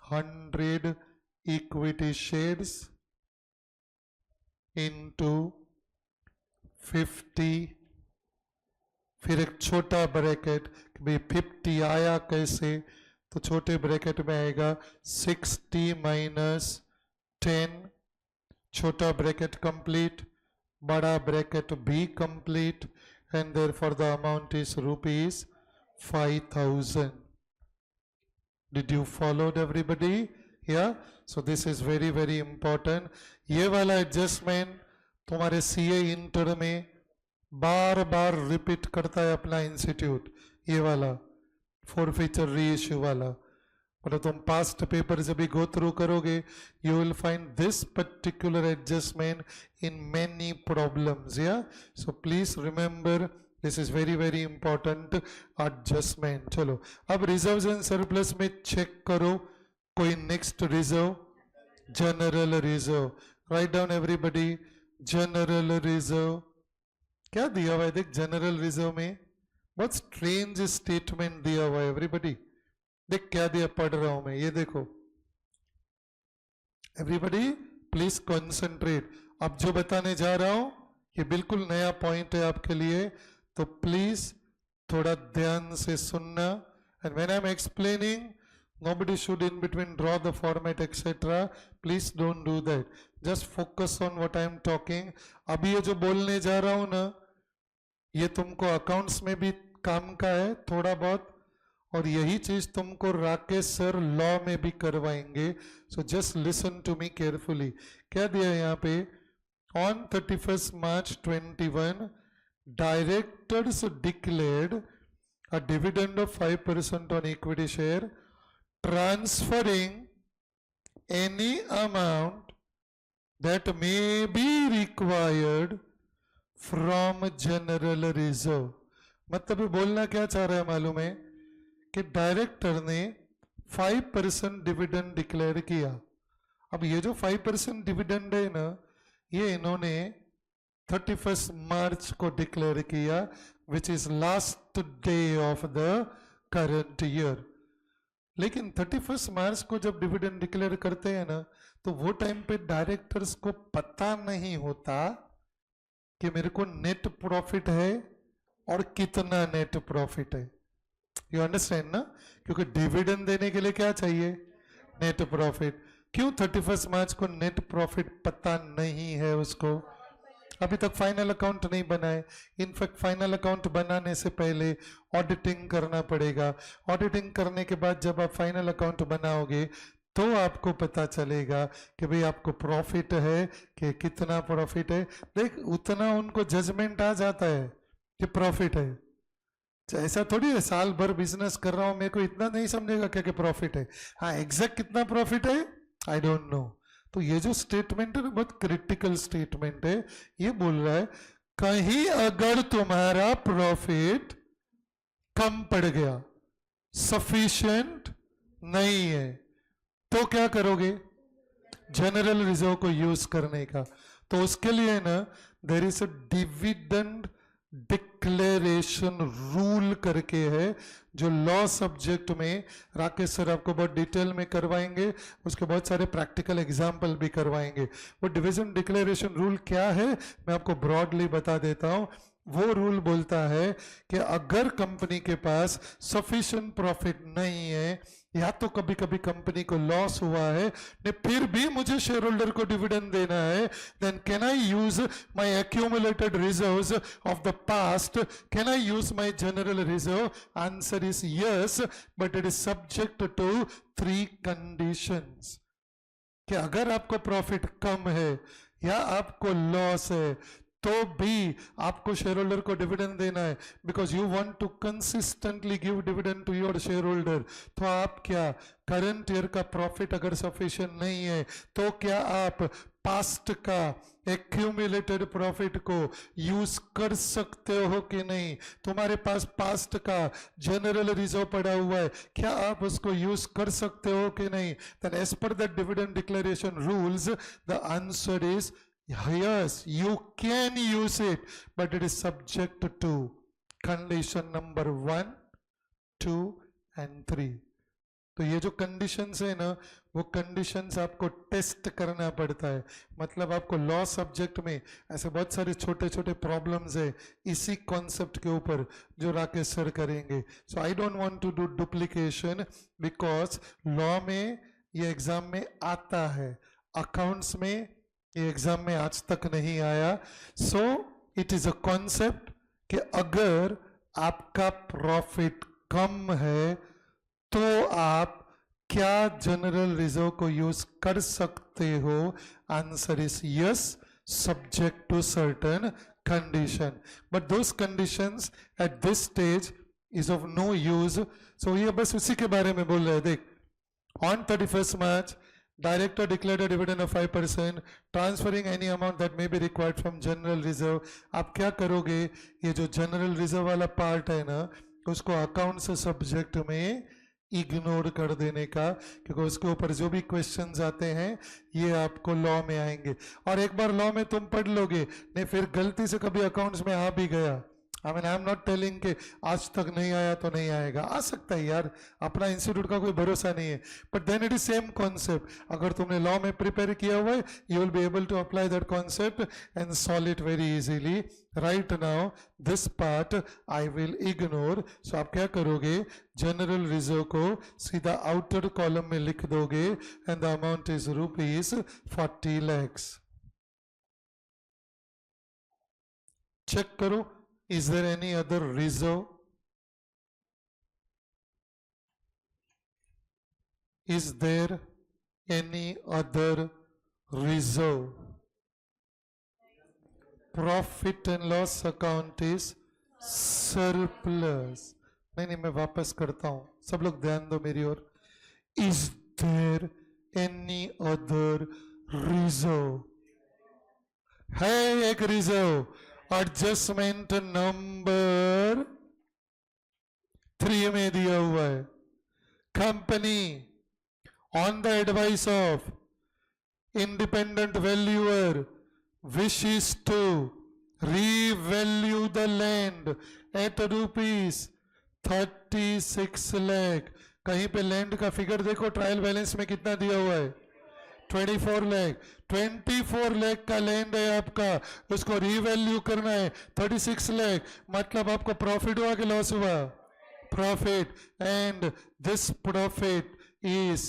Speaker 1: 100 equity shares into 50. फिर एक छोटा ब्रैकेट, भाई 50 आया कैसे? तो छोटे ब्रैकेट में आएगा 60 minus 10. छोटा ब्रैकेट कंप्लीट, बड़ा ब्रैकेट भी complete, and therefore the amount is rupees 5,000. Did you follow everybody? Yeah. So this is very very important. ये वाला एडजस्टमेंट तुम्हारे सीए इंटर में बार बार रिपीट करता है अपना इंस्टीट्यूट. ये वाला फॉरफीचर रीइश्यू वाला, मतलब तुम पास्ट पेपर जब भी गो थ्रू करोगे you will find this particular adjustment in many problems. या so please remember this is very very important adjustment. चलो अब रिजर्व्स एंड सरप्लस में चेक करो कोई next reserve. General reserve, write down everybody. General reserve क्या दिया हुआ है? देख जनरल रिजर्व में बहुत स्ट्रेंज स्टेटमेंट दिया हुआ है एवरीबॉडी. देख क्या दिया, पढ़ रहा हूं मैं, ये देखो एवरीबॉडी प्लीज कंसंट्रेट. अब जो बताने जा रहा हूं ये बिल्कुल नया पॉइंट है आपके लिए, तो प्लीज थोड़ा ध्यान से सुनना. And when I am explaining nobody should in between draw the format etc. please don't do that, just focus on what I am talking. अभी ये जो बोलने जा रहा हूं ना ये तुमको अकाउंट्स में भी काम का है थोड़ा बहुत, और यही चीज तुमको राकेश सर लॉ में भी करवाएंगे. So just listen to me carefully. क्या दिया है यहाँ पे? On 31st March 21 directors declared a dividend of 5% on equity share transferring any amount that may be required from general reserve. मतलब ये बोलना क्या चाह रहा है मालूम है कि डायरेक्टर ने 5% डिविडेंड डिक्लेयर किया. अब ये जो 5% डिविडेंड है ना, ये इन्होंने 31 मार्च को डिक्लेयर किया, which is last day of the current year. लेकिन 31 मार्च को जब डिविडेंड डिक्लेयर करते हैं ना, तो वो टाइम पे डायरेक्टर्स को पता नहीं होता कि मेरे को नेट प्रॉफिट है और कितना नेट प्रॉफिट है. यू अंडरस्टैंड ना? क्योंकि डिविडेंड देने के लिए क्या चाहिए? Net profit. क्यों 31 मार्च को नेट प्रॉफिट पता नहीं है उसको? अभी तक फाइनल अकाउंट नहीं बना है. इनफैक्ट फाइनल अकाउंट बनाने से पहले ऑडिटिंग करना पड़ेगा. ऑडिटिंग करने के बाद जब आप फाइनल अकाउंट बनाओगे तो आपको पता चलेगा कि भाई आपको प्रॉफिट है कि कितना प्रॉफिट है. देख, उतना उनको जजमेंट आ जाता है कि प्रॉफिट है. ऐसा थोड़ी है साल भर बिजनेस कर रहा हूं, मेरे को इतना नहीं समझेगा क्या कि प्रॉफिट है. हाँ, एग्जैक्ट कितना प्रॉफिट है आई डोंट नो. तो ये जो स्टेटमेंट है ना, बहुत क्रिटिकल स्टेटमेंट है. ये बोल रहा है कहीं अगर तुम्हारा प्रॉफिट कम पड़ गया, सफिशिएंट नहीं है, तो क्या करोगे? जनरल रिजर्व को यूज करने का. तो उसके लिए ना there is a dividend declaration rule करके है, जो लॉ सब्जेक्ट में राकेश सर आपको बहुत डिटेल में करवाएंगे. उसके बहुत सारे प्रैक्टिकल एग्जाम्पल भी करवाएंगे. वो डिविजन डिक्लेरेशन रूल क्या है मैं आपको ब्रॉडली बता देता हूं. वो रूल बोलता है कि अगर कंपनी के पास सफिशिएंट प्रॉफिट नहीं है, या तो कभी कभी कंपनी को लॉस हुआ है ने, फिर भी मुझे शेयर होल्डर को डिविडेंड देना है, then can I use my accumulated reserves of the past? Can I use my general reserve? Answer is yes, but it is subject to 3 conditions. कि अगर आपको प्रॉफिट कम है या आपको लॉस है, तो भी आपको शेयर होल्डर को डिविडेंड देना है, because you want to consistently give dividend to your shareholder. तो आप क्या करंट ईयर का प्रॉफिट अगर सफिशिएंट नहीं है, तो क्या आप पास्ट का एक्यूमुलेटेड प्रॉफिट को यूज कर सकते हो कि नहीं? तुम्हारे पास पास्ट का जनरल रिजर्व पड़ा हुआ है, क्या आप उसको यूज कर सकते हो कि नहीं? Then as per the dividend declaration rules the answer is yes, you can use it, but it is subject to condition number 1, 2 and 3. तो ये जो कंडीशंस है ना, वो कंडीशंस आपको टेस्ट करना पड़ता है. मतलब आपको लॉ सब्जेक्ट में ऐसे बहुत सारे छोटे छोटे प्रॉब्लम्स है इसी कॉन्सेप्ट के ऊपर जो राकेश सर करेंगे. So I don't want to do duplication, because law में ये एग्जाम में आता है, अकाउंट्स में ये एग्जाम में आज तक नहीं आया. सो इट इज अ कॉन्सेप्ट कि अगर आपका प्रॉफिट कम है तो आप क्या जनरल रिजर्व को यूज कर सकते हो? Answer is yes, subject to certain condition, but those conditions at this stage is of no use. So ये बस उसी के बारे में बोल रहे हैं. देख, on 31 March Director declared a dividend of 5%, transferring any amount that may be required from general reserve. आप क्या करोगे? ये जो जनरल रिजर्व वाला पार्ट है ना, उसको अकाउंट से सब्जेक्ट में इग्नोर कर देने का, क्योंकि उसके ऊपर जो भी क्वेश्चंस आते हैं ये आपको लॉ में आएंगे. और एक बार लॉ में तुम पढ़ लोगे, नहीं फिर गलती से कभी अकाउंट्स में आ भी गया, आई एम नॉट टेलिंग कि आज तक नहीं आया तो नहीं आएगा, आ सकता है यार, अपना इंस्टीट्यूट का कोई भरोसा नहीं है. But then it is same concept. अगर तुमने लॉ में प्रिपेयर किया हुआ है, you will be able to apply that concept and solve it very easily. Right now this part I will ignore. So आप क्या करोगे? जनरल रिजर्व को सीधा आउटर कॉलम में लिख दोगे and the amount is ₹40 lakhs. Check करो, is there any other reserve? Is there any other reserve? Profit and loss account is surplus. नहीं, मैं वापस करता हूं, सब लोग ध्यान दो मेरी ओर. Is there any other reserve? है एक रिजर्व। एडजस्टमेंट नंबर 3 में दिया हुआ है। Company on the advice of independent valuer wishes to revalue the land at rupees 36 lakh। कहीं पे लैंड का फिगर देखो, ट्रायल बैलेंस में कितना दिया हुआ है, 24 लाख। 24 लाख का लैंड है आपका, उसको रीवैल्यू करना है 36 लाख। मतलब आपको प्रॉफिट हुआ कि लॉस हुआ? Profit. And this profit is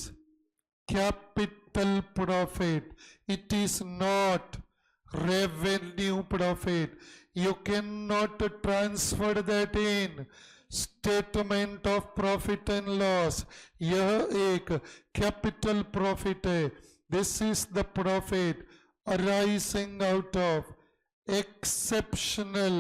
Speaker 1: capital profit. It is not revenue profit. You cannot transfer that in statement of profit and loss. यह एक capital profit है। This is the profit arising out of exceptional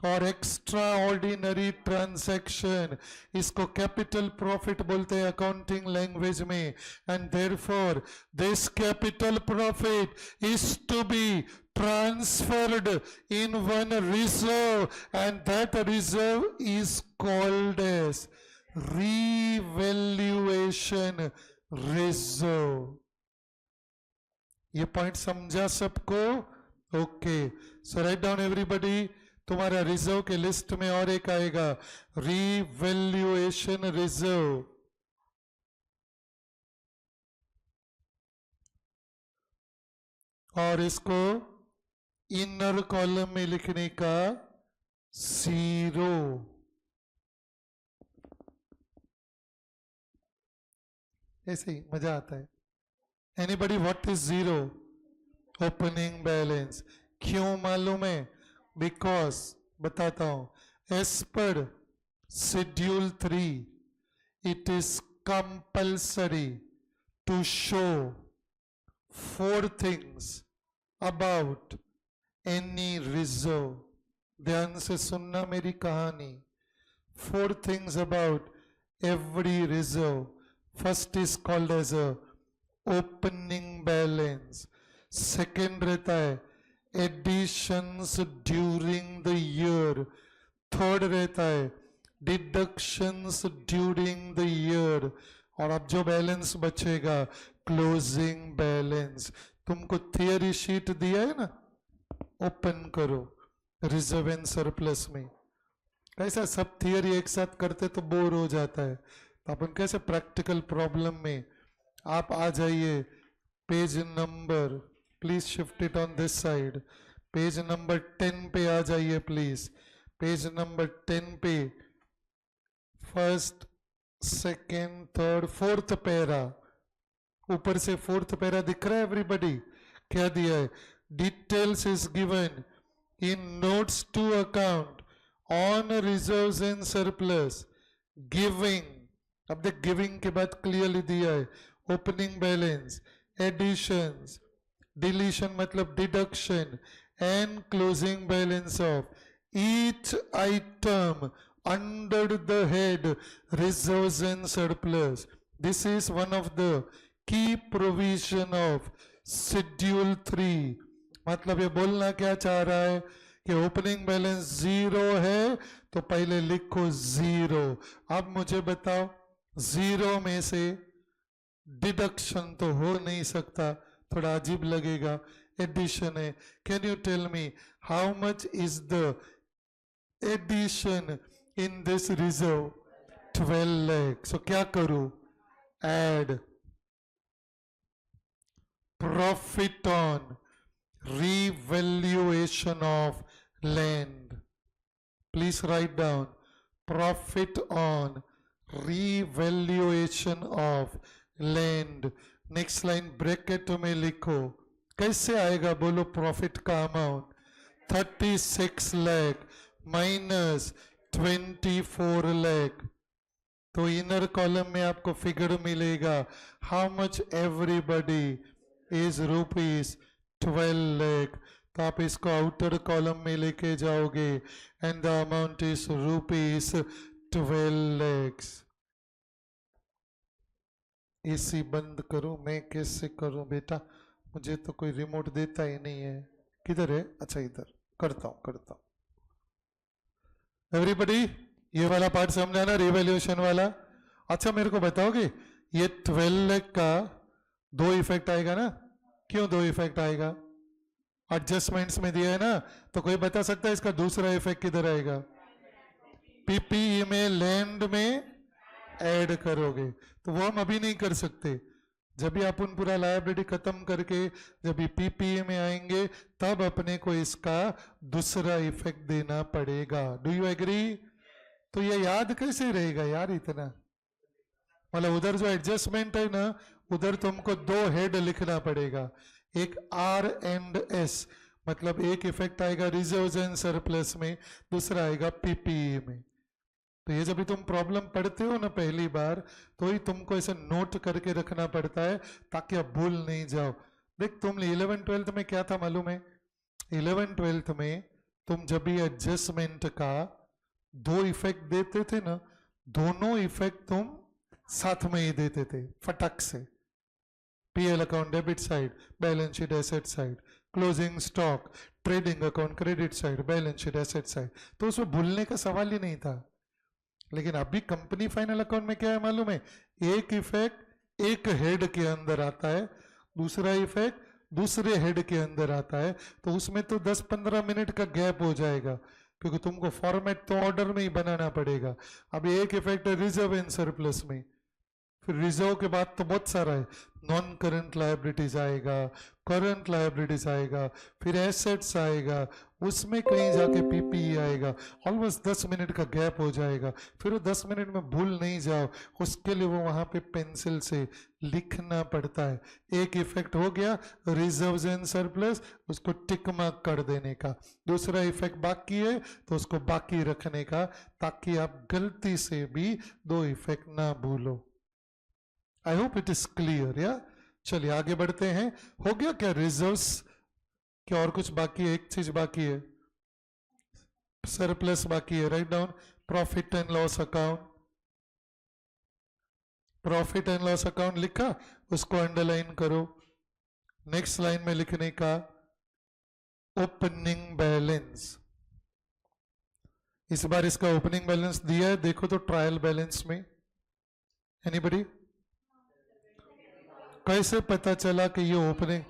Speaker 1: और एक्स्ट्रा ऑर्डिनरी ट्रांजैक्शन। इसको कैपिटल प्रॉफिट बोलते हैं अकाउंटिंग लैंग्वेज में। And therefore this capital profit is to be transferred in one reserve, and that reserve is called as revaluation reserve। ये पॉइंट समझा सबको? ओके, सो राइट डाउन एवरीबडी। तुम्हारा रिजर्व के लिस्ट में और एक आएगा, रीवैल्यूएशन रिजर्व। और इसको इनर कॉलम में लिखने का 0। ऐसे ही मजा आता है। Anybody what is 0? Opening balance. क्यों मालूम है? बिकॉज बताता हूं, as per schedule 3 it is compulsory to show 4 things about any reserve। ध्यान से सुनना मेरी कहानी। 4 things about every reserve। First is called as a opening balance. Second रहता है additions during the year. Third रहता है डिडक्शंस ड्यूरिंग द ईयर। और अब जो बैलेंस बचेगा क्लोजिंग बैलेंस। तुमको थियरी शीट दिया है ना, ओपन करो रिजर्व एंड सरप्लस में। कैसा सब थियरी एक साथ करते तो बोर हो जाता है, तो अपन कैसे प्रैक्टिकल प्रॉब्लम में आप आ जाइए। Page number, please shift it on this side, page number 10 पे आ जाइए प्लीज। पेज नंबर 10 पे first, second, third, fourth para, ऊपर से फोर्थ पैरा दिख रहा है एवरीबडी? क्या दिया है? Details is given in notes to account on reserves and surplus giving. अब देख, गिविंग के बाद क्लियरली दिया है ओपनिंग बैलेंस, एडिशंस, डिलीशन मतलब deduction, and closing balance of each item under the head reserves and surplus. This is one of the key provision of schedule 3। मतलब ये बोलना क्या चाह रहा है कि ओपनिंग बैलेंस 0 है तो पहले लिखो 0। अब मुझे बताओ 0 में से डिडक्शन तो हो नहीं सकता, थोड़ा अजीब लगेगा। एडिशन है। Can you tell me how much is the addition in this reserve? 12 lakh। so क्या करूं? add profit on revaluation of land। please write down profit on revaluation of land। next line bracket में लिखो। कैसे आएगा बोलो प्रॉफिट का अमाउंट? 36 लाख माइनस 24 लाख। तो इनर कॉलम में आपको फिगर मिलेगा how much everybody is rupees 12 lakh. तो आप इसको आउटर कॉलम में लेके जाओगे and the amount is rupees 12 lakhs। AC बंद करूं? मैं कैसे करूं बेटा, मुझे तो कोई रिमोट देता ही नहीं है। किधर है? अच्छा इधर, करता हूं। एवरीबडी ये वाला पार्ट समझ आना, रिवैल्यूएशन वाला। अच्छा मेरे को बताओगे ये 12 लाख का 2 इफेक्ट आएगा ना? क्यों 2 इफेक्ट आएगा? एडजस्टमेंट्स में दिया है ना, तो कोई बता सकता है इसका दूसरा इफेक्ट किधर आएगा? पीपीई में, लैंड में ऐड करोगे, तो वो हम अभी नहीं कर सकते। जब भी अपन पूरा लायबिलिटी खत्म करके जब भी पीपीए में आएंगे तब अपने को इसका दूसरा इफेक्ट देना पड़ेगा। Do you agree? तो ये याद कैसे रहेगा यार इतना? मतलब उधर जो एडजस्टमेंट है ना, उधर तुमको 2 हेड लिखना पड़ेगा, एक आर एंड एस, मतलब एक इफेक्ट आएगा रिजर्व्स एंड सरप्लस में, दूसरा आएगा पीपीई में। तो ये जब भी तुम प्रॉब्लम पढ़ते हो ना पहली बार, तो ही तुमको ऐसे नोट करके रखना पड़ता है ताकि आप भूल नहीं जाओ। देख तुम 11th-12th में क्या था मालूम है? 11th-12th में तुम जब भी एडजस्टमेंट का 2 इफेक्ट देते थे ना, दोनों इफेक्ट तुम साथ में ही देते थे फटक से। PL account debit side, balance sheet asset side, closing stock, trading account credit side, balance sheet asset side, तो उसमें भूलने का सवाल ही नहीं था। लेकिन अभी कंपनी फाइनल अकाउंट में क्या है मालूम है? एक इफेक्ट एक हेड के अंदर आता है, दूसरा इफेक्ट दूसरे हेड के अंदर आता है, तो उसमें तो 10-15 मिनट का गैप हो जाएगा, क्योंकि तुमको फॉर्मेट तो ऑर्डर में ही बनाना पड़ेगा। अभी एक इफेक्ट है रिजर्व एंड सरप्लस में, फिर रिजर्व के बाद तो बहुत सारा है, नॉन करंट लायबिलिटीज आएगा, करंट लायबिलिटीज आएगा, फिर एसेट्स आएगा, उसमें कहीं जाके पीपीई आएगा, ऑलमोस्ट 10 मिनट का गैप हो जाएगा। फिर वो 10 मिनट में भूल नहीं जाओ, उसके लिए वो वहां पे पेंसिल से लिखना पड़ता है। एक इफेक्ट हो गया रिजर्व्स एंड सरप्लस, उसको टिक मार्क कर देने का, दूसरा इफेक्ट बाकी है तो उसको बाकी रखने का, ताकि आप गलती से भी 2 इफेक्ट ना भूलो। आई होप इट इज क्लियर या? चलिए आगे बढ़ते हैं। हो गया क्या रिजर्व्स? क्या और कुछ बाकी है? एक चीज बाकी है, सरप्लस बाकी है। Write down profit and loss account. Profit and loss account लिखा, उसको अंडरलाइन करो। नेक्स्ट लाइन में लिखने का ओपनिंग बैलेंस। इस बार इसका ओपनिंग बैलेंस दिया है, देखो तो ट्रायल बैलेंस में। एनीबडी? कैसे पता चला कि ये opening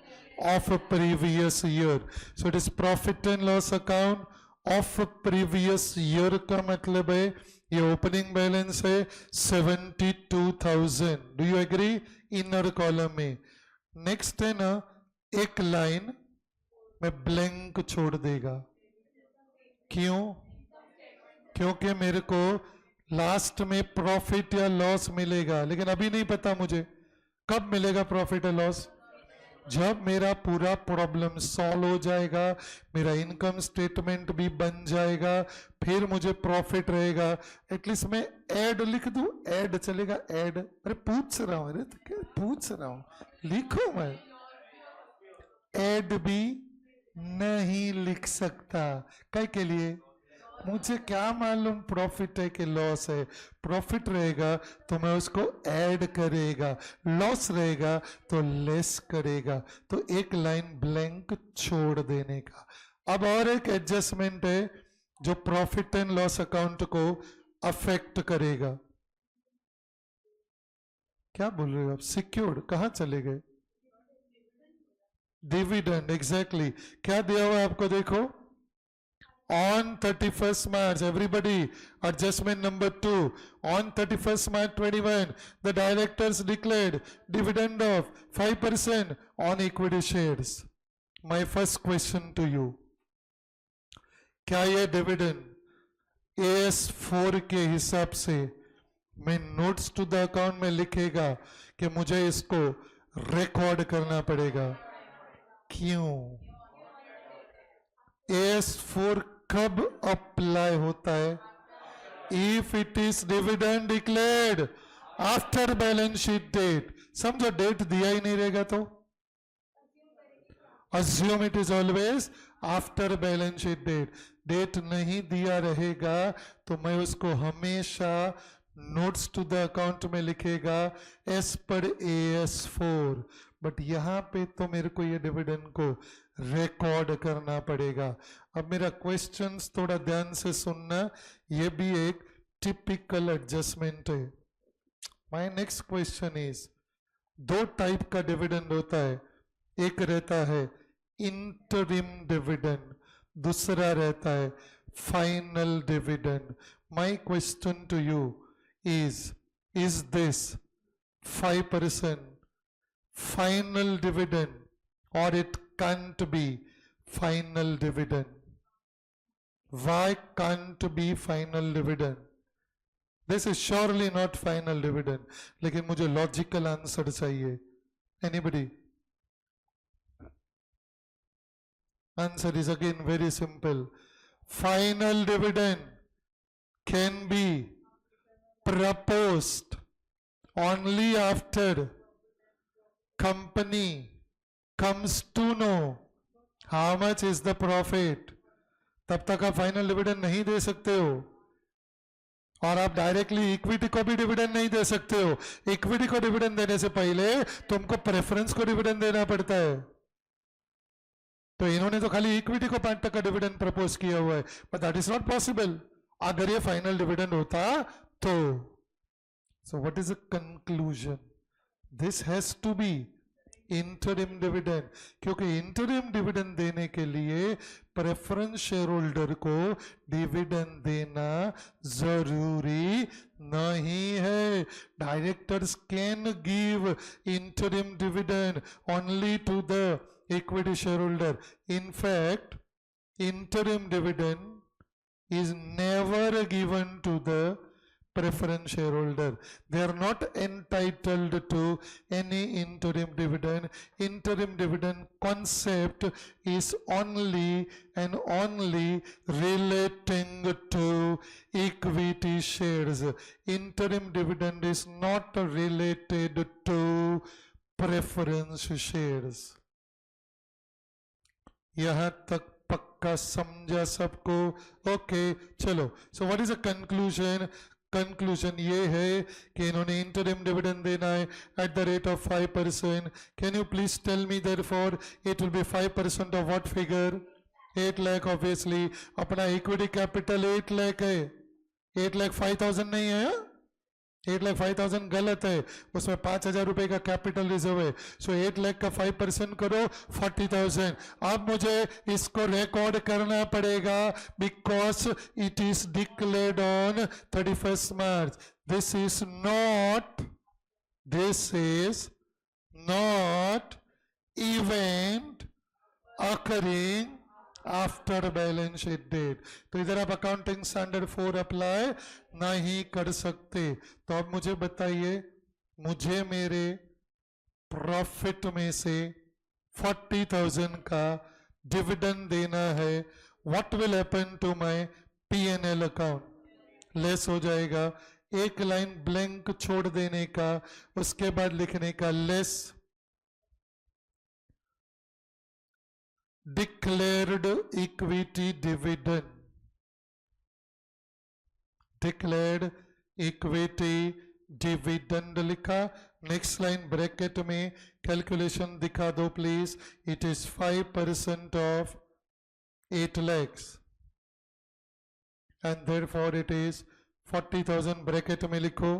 Speaker 1: of previous year? So it is profit and loss account of previous year का मतलब है ये ओपनिंग बैलेंस है 72,000। Do you agree? Inner column में। नेक्स्ट है ना, एक लाइन में ब्लैंक छोड़ देगा। क्यों? क्योंकि मेरे को लास्ट में प्रॉफिट या लॉस मिलेगा, लेकिन अभी नहीं पता मुझे कब मिलेगा प्रॉफिट और लॉस। जब मेरा पूरा प्रॉब्लम सॉल्व हो जाएगा, मेरा इनकम स्टेटमेंट भी बन जाएगा, फिर मुझे प्रॉफिट रहेगा। एटलीस्ट मैं ऐड लिख दूं, ऐड चलेगा? ऐड? अरे पूछ रहा हूं, अरे तो क्या पूछ रहा हूं, लिखो। मैं ऐड भी नहीं लिख सकता, काय के लिए? मुझे क्या मालूम प्रॉफिट है कि लॉस है। प्रॉफिट रहेगा तो मैं उसको ऐड करेगा, लॉस रहेगा तो लेस करेगा। तो एक लाइन ब्लैंक छोड़ देने का। अब और एक एडजस्टमेंट है जो प्रॉफिट एंड लॉस अकाउंट को अफेक्ट करेगा। क्या बोल रहे हो आप? सिक्योर्ड कहां चले गए? Dividend, exactly. क्या दिया हुआ है आपको? देखो, on 31st March, everybody, adjustment number 2, on 31st March 21, the directors declared dividend of 5% on equity shares. My first question to you, क्या ये डिविडेंड AS4 के हिसाब से मैं नोट्स टू द अकाउंट में लिखेगा कि मुझे इसको रिकॉर्ड करना पड़ेगा? क्यों? AS4 कब अप्लाई होता है? If it is dividend declared after balance sheet date. समझो डेट दिया ही नहीं रहेगा तो assume it is always after balance sheet date. Date नहीं दिया रहेगा तो मैं उसको हमेशा नोट्स टू द अकाउंट में लिखेगा एस पर AS4, बट यहाँ पे तो मेरे को ये डिविडेंड को रिकॉर्ड करना पड़ेगा। अब मेरा क्वेश्चंस थोड़ा ध्यान से सुनना, ये भी एक टिपिकल एडजस्टमेंट है। माय नेक्स्ट क्वेश्चन इज, दो टाइप का डिविडेंड होता है, एक रहता है इंटरिम डिविडेंड, दूसरा रहता है final dividend. My question to you is this 5% final dividend or it can't be final dividend? Why can't be final dividend? This is surely not final dividend, लेकिन मुझे logical answer चाहिए। Anybody? Answer is again very simple. Final dividend can be proposed only after company comes to know how much is the profit. तब तक आप फाइनल डिविडेंड नहीं दे सकते हो, और आप डायरेक्टली इक्विटी को भी डिविडेंड नहीं दे सकते हो। इक्विटी को डिविडेंड देने से पहले तुमको प्रेफरेंस को डिविडेंड देना पड़ता है। तो इन्होंने तो खाली इक्विटी को 5% डिविडेंड प्रपोज किया हुआ है, but that is not possible अगर ये फाइनल डिविडेंड होता तो। So what is the conclusion? This has to be interim dividend, क्योंकि इंटरिम डिविडेंड देने के लिए प्रेफरेंस शेयर होल्डर को डिविडेंड देना जरूरी नहीं है। Directors can give interim dividend only to the equity shareholder. In fact, interim dividend is never given to the preference shareholder. They are not entitled to any interim dividend. Interim dividend concept is only and only relating to equity shares. Interim dividend is not related to preference shares. यहाँ तक पक्का समझा सबको? ओके चलो, so what is a conclusion? Conclusion ये है कि इन्होंने इंटरिम डिविडेंड देना है at the rate of 5%। Can you please tell me therefore it will be 5% of what figure? 8 lakh. Obviously अपना इक्विटी कैपिटल 8 लाख है, 8 लाख 5,000 नहीं है। 8 लाख 5,000 गलत है, उसमें 5,000 रुपए का कैपिटल रिजर्व है। सो 8 लाख का 5% करो 40,000। अब मुझे इसको रिकॉर्ड करना पड़ेगा because it is declared on 31st March. This is not event occurring after balance sheet date. तो इधर आप अकाउंटिंग स्टैंडर्ड 4 अप्लाई नहीं कर सकते। तो अब मुझे बताइए, मुझे मेरे प्रॉफिट में से 40,000 का डिविडेंड देना है। What will happen to my P&L account? Less हो जाएगा। एक लाइन ब्लैंक छोड़ देने का, उसके बाद लिखने का less declared equity dividend, declared equity dividend लिखा। नेक्स्ट लाइन ब्रैकेट में कैलकुलेशन दिखा दो please. It is 5% of 8 lakhs and therefore it is 40,000 bracket में लिखो।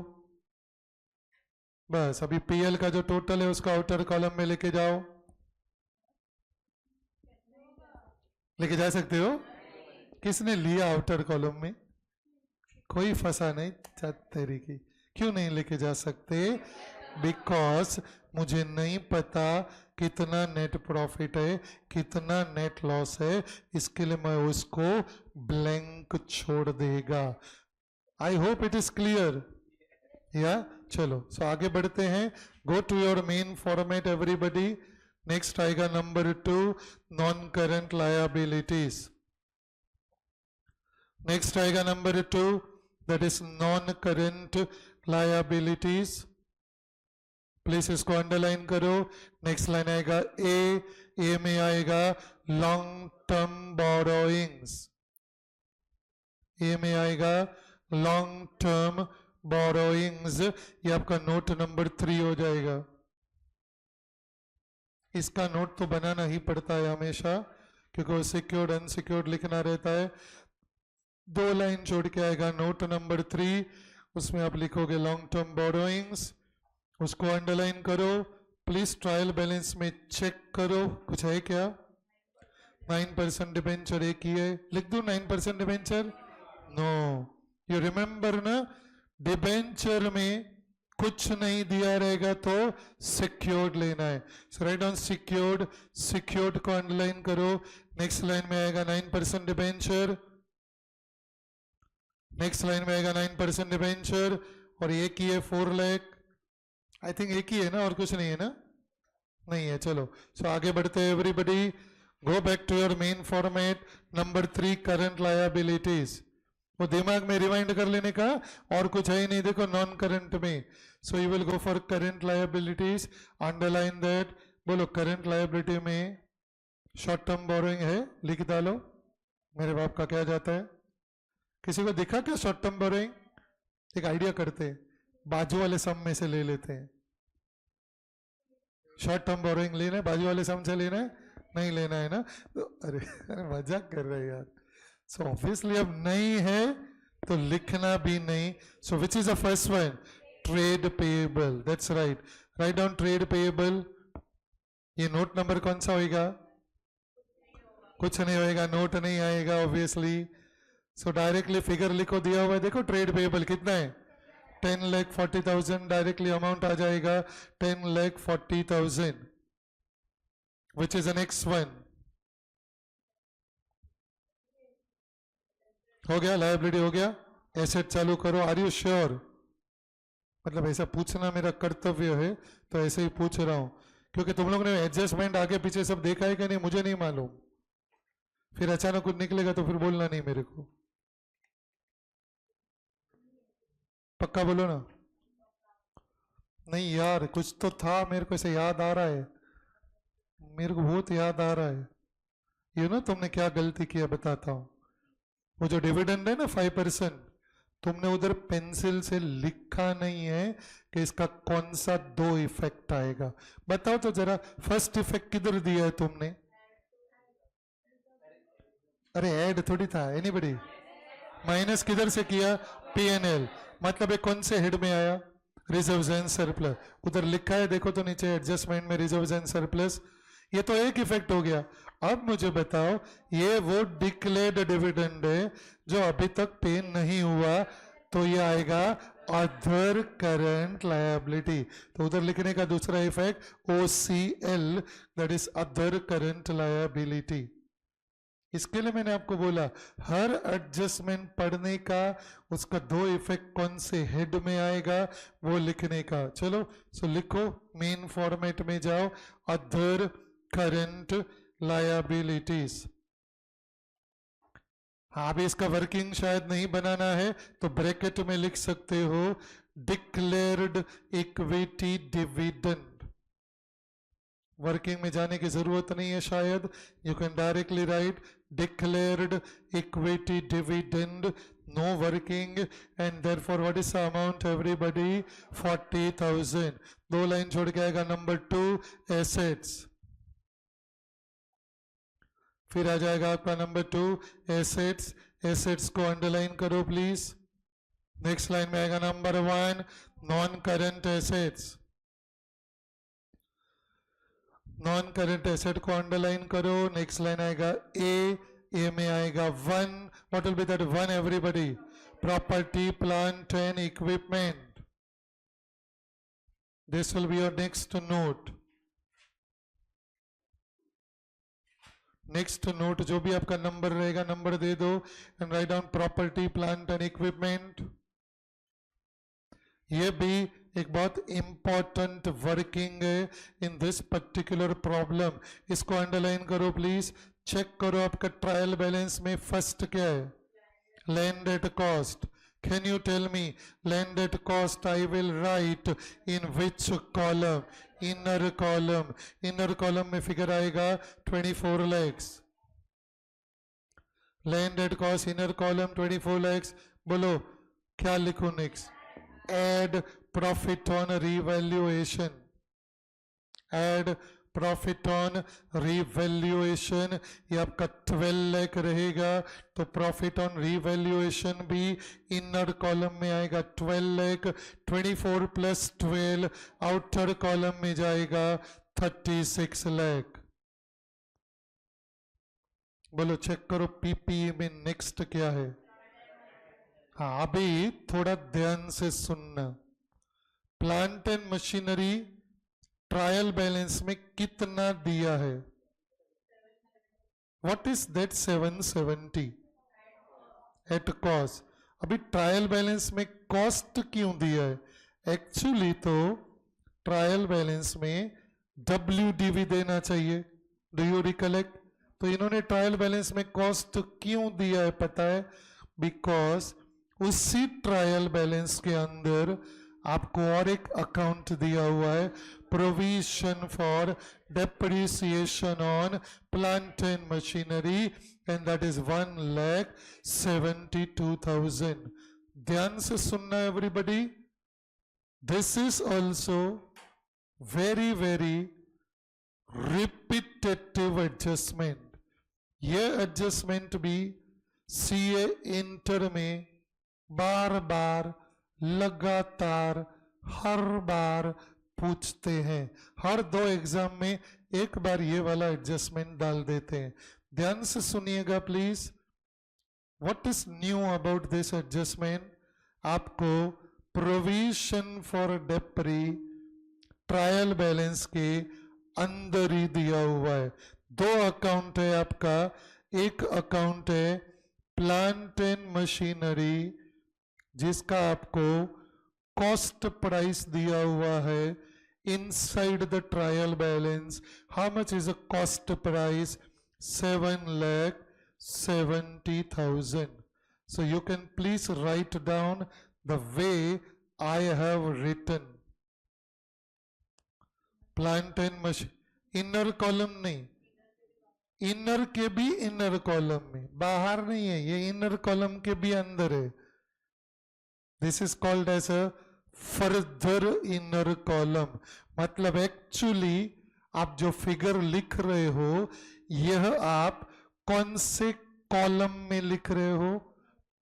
Speaker 1: बस अभी PL का जो टोटल है उसका आउटर कॉलम में लेके जाओ। लेके जा सकते हो? किसने लिया आउटर कॉलम में? कोई फंसा नहीं तेरी की। क्यों नहीं लेके जा सकते? बिकॉज मुझे नहीं पता कितना नेट प्रॉफिट है, कितना नेट लॉस है, इसके लिए मैं उसको ब्लैंक छोड़ देगा। I hope it is clear या? चलो सो आगे बढ़ते हैं। Go to your main format everybody. Next आएगा number 2, non current liabilities. Next आएगा number 2, that is non current liabilities. Please इसको अंडरलाइन करो। नेक्स्ट लाइन आएगा ए में आएगा लॉन्ग टर्म बोरोइंग्स। ए में आएगा लॉन्ग टर्म बोरोइंग्स, ये आपका नोट नंबर 3 हो जाएगा। इसका नोट तो बनाना ही पड़ता है हमेशा, क्योंकि वो सिक्योर्ड अनसिक्योर्ड लिखना रहता है। 2 लाइन छोड़ के आएगा नोट नंबर 3, उसमें आप लिखोगे लॉन्ग टर्म बोरोइंग्स, उसको अंडरलाइन करो। प्लीज ट्रायल बैलेंस में चेक करो कुछ है क्या। 9% डिबेंचर एक ही है, लिख दो 9% डिबेंचर। नो, यू रिमेंबर ना, डिबेंचर में कुछ नहीं दिया रहेगा तो सिक्योर्ड लेना है। So right on secured, secured को अंडरलाइन करो। नेक्स्ट लाइन में आएगा 9% डिबेंचर, नेक्स्ट लाइन में आएगा 9% डिबेंचर, और एक ही है 4 लाख। आई थिंक एक ही है ना, और कुछ नहीं है ना, नहीं है। चलो सो आगे बढ़ते हैं everybody, go back to your main format. Number 3 current liabilities, वो दिमाग में रिमाइंड कर लेने का, और कुछ है ही नहीं। देखो नॉन करंट में, so you will go for current liabilities, underline that. बोलो करंट लायबिलिटी में शॉर्ट टर्म बोरोइंग है, लिख डालो। मेरे बाप का क्या जाता है, किसी को दिखा क्या शॉर्ट टर्म बोरोइंग? एक आइडिया करते हैं, बाजू वाले सम में से ले लेते हैं। शॉर्ट टर्म बोरोइंग लेना है, बाजू वाले सम से लेना है, नहीं लेना है ना, तो अरे मजाक कर रहे हैं यार। सो ऑब्वियसली अब नहीं है तो लिखना भी नहीं। So which is the first one? Trade payable, that's right. Write down trade payable. ये नोट नंबर कौन सा होगा? कुछ नहीं होएगा, नोट नहीं आएगा ऑब्वियसली। सो डायरेक्टली फिगर लिखो, दिया हुआ है देखो, ट्रेड पेएबल कितना है? 10,40,000 डायरेक्टली अमाउंट आ जाएगा, 10,40,000, विच इज द नेक्स्ट वन। हो गया, लायबिलिटी हो गया। एसेट चालू करो, आर यू श्योर? मतलब ऐसा पूछना मेरा कर्तव्य है तो ऐसे ही पूछ रहा हूं, क्योंकि तुम लोग ने एडजस्टमेंट आगे पीछे सब देखा है कि नहीं मुझे नहीं मालूम, फिर अचानक कुछ निकलेगा तो फिर बोलना नहीं मेरे को। पक्का बोलो ना। नहीं यार, कुछ तो था, मेरे को ऐसे याद आ रहा है, मेरे को बहुत याद आ रहा है। यू नो तुमने क्या गलती किया बताता हूं। वो जो डिविडेंड है ना 5%, तुमने उधर पेंसिल से लिखा नहीं है कि इसका कौन सा 2 इफेक्ट आएगा। बताओ तो जरा, फर्स्ट इफेक्ट किधर दिया है तुमने? अरे ऐड थोड़ी था, एनीबडी? माइनस किधर से किया? P&L, मतलब ये कौन से हेड में आया? Reserves and surplus. उधर लिखा है देखो तो नीचे, एडजस्टमेंट में रिजर्व्स एंड सरप्लस। ये तो एक इफेक्ट हो गया। अब मुझे बताओ, ये वो डिक्लेयर्ड डिविडेंड है जो अभी तक पे नहीं हुआ, तो ये आएगा अदर करंट लायबिलिटी। तो उधर लिखने का दूसरा effect OCL, that is other current liability. इसके लिए मैंने आपको बोला, हर एडजस्टमेंट पढ़ने का उसका 2 इफेक्ट कौन से हेड में आएगा वो लिखने का। चलो सो लिखो, मेन फॉर्मेट में जाओ, अदर करंट लायबिलिटीज। हाँ, अभी इसका वर्किंग शायद नहीं बनाना है तो ब्रैकेट में लिख सकते हो, डिक्लेयर्ड इक्विटी डिविडेंड। वर्किंग में जाने की जरूरत नहीं है शायद, you can directly right declared equity dividend, no working, and therefore what is the amount everybody? 40,000। 2 line छोड़ के आएगा नंबर 2 assets, फिर आ जाएगा आपका नंबर 2 assets। assets को अंडरलाइन करो प्लीज। नेक्स्ट लाइन में आएगा number 1 non current assets। Non current asset को अंडरलाइन करो। नेक्स्ट लाइन आएगा ए में आएगा 1, what will be that 1 everybody? Property plant and equipment. This will be your next note. Next note जो भी आपका नंबर रहेगा, नंबर दे दो and write down property plant and equipment. ये भी एक बहुत इंपॉर्टेंट वर्किंग है इन दिस पर्टिकुलर प्रॉब्लम, इसको अंडरलाइन करो प्लीज। चेक करो आपका ट्रायल बैलेंस में फर्स्ट क्या है? Land at cost. Can you tell me land at cost I will write in which column? Inner column. Inner column में फिगर आएगा 24 lakhs। Land at cost inner column 24 lakhs। बोलो क्या लिखूं next? add profit on revaluation, add profit on revaluation, ये आपका 12 लाख रहेगा, तो प्रॉफिट ऑन रिवैल्यूएशन भी इनर कॉलम में आएगा 12 लाख, 24 प्लस 12 आउटर कॉलम में जाएगा 36 लाख। बोलो चेक करो पीपीई में नेक्स्ट क्या है। हाँ अभी थोड़ा ध्यान से सुनना, plant and machinery trial balance में कितना दिया है? What is that 770 at cost? अभी ट्रायल बैलेंस में कॉस्ट क्यों दिया है? एक्चुअली तो ट्रायल बैलेंस में WDV देना चाहिए, डू यू रिकलेक्ट? तो इन्होंने ट्रायल बैलेंस में कॉस्ट क्यों दिया है पता है? बिकॉज उसी ट्रायल बैलेंस के अंदर आपको और एक अकाउंट दिया हुआ है, provision for depreciation on plant and machinery, and that is 1,72,000। ध्यान से सुनना everybody, this is also very very repetitive adjustment. ये एडजस्टमेंट भी सीए इंटर में बार बार लगातार हर बार पूछते हैं, हर 2 एग्जाम में एक बार ये वाला एडजस्टमेंट डाल देते हैं। ध्यान से सुनिएगा please, what is knew about this adjustment? आपको प्रोविजन फॉर डेप्री ट्रायल बैलेंस के अंदर ही दिया हुआ है। 2 अकाउंट है आपका, एक अकाउंट है प्लांट एंड मशीनरी जिसका आपको कॉस्ट प्राइस दिया हुआ है inside the trial balance. How much is a cost price? 7,70,000. So you can please write down the way I have written. Plant and machine, inner column नहीं, इनर के भी इनर कॉलम में, बाहर नहीं है, ये इनर कॉलम के भी अंदर है। This is called as a further inner column. मतलब एक्चुअली आप जो फिगर लिख रहे हो यह आप कौन से कॉलम में लिख रहे हो?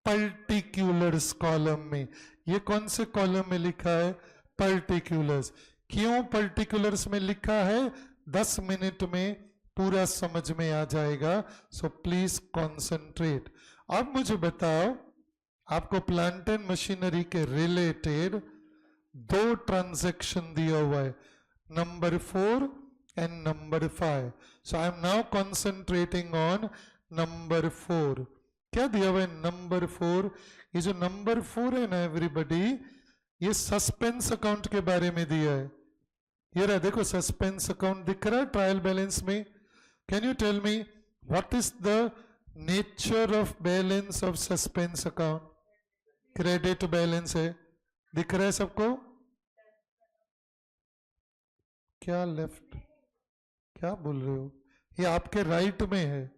Speaker 1: पर्टिकुलर्स कॉलम में। ये कौन से कॉलम में लिखा है? पर्टिकुलर्स। क्यों पर्टिकुलर्स में लिखा है? 10 मिनट में पूरा समझ में आ जाएगा, सो प्लीज कॉन्सेंट्रेट। अब मुझे बताओ, आपको प्लांट एंड मशीनरी के रिलेटेड 2 ट्रांजैक्शन दिया हुआ है, number 4 and number 5। So I am now concentrating on number 4। क्या दिया हुआ है नंबर 4? ये जो नंबर 4 है ना एवरीबडी, ये सस्पेंस अकाउंट के बारे में दिया है। ये रहा देखो, सस्पेंस अकाउंट दिख रहा है ट्रायल बैलेंस में। Can you tell me what is the nature of balance of suspense account? Credit balance है, दिख रहा है सबको? क्या लेफ्ट, क्या बोल रहे हो? ये आपके राइट में है।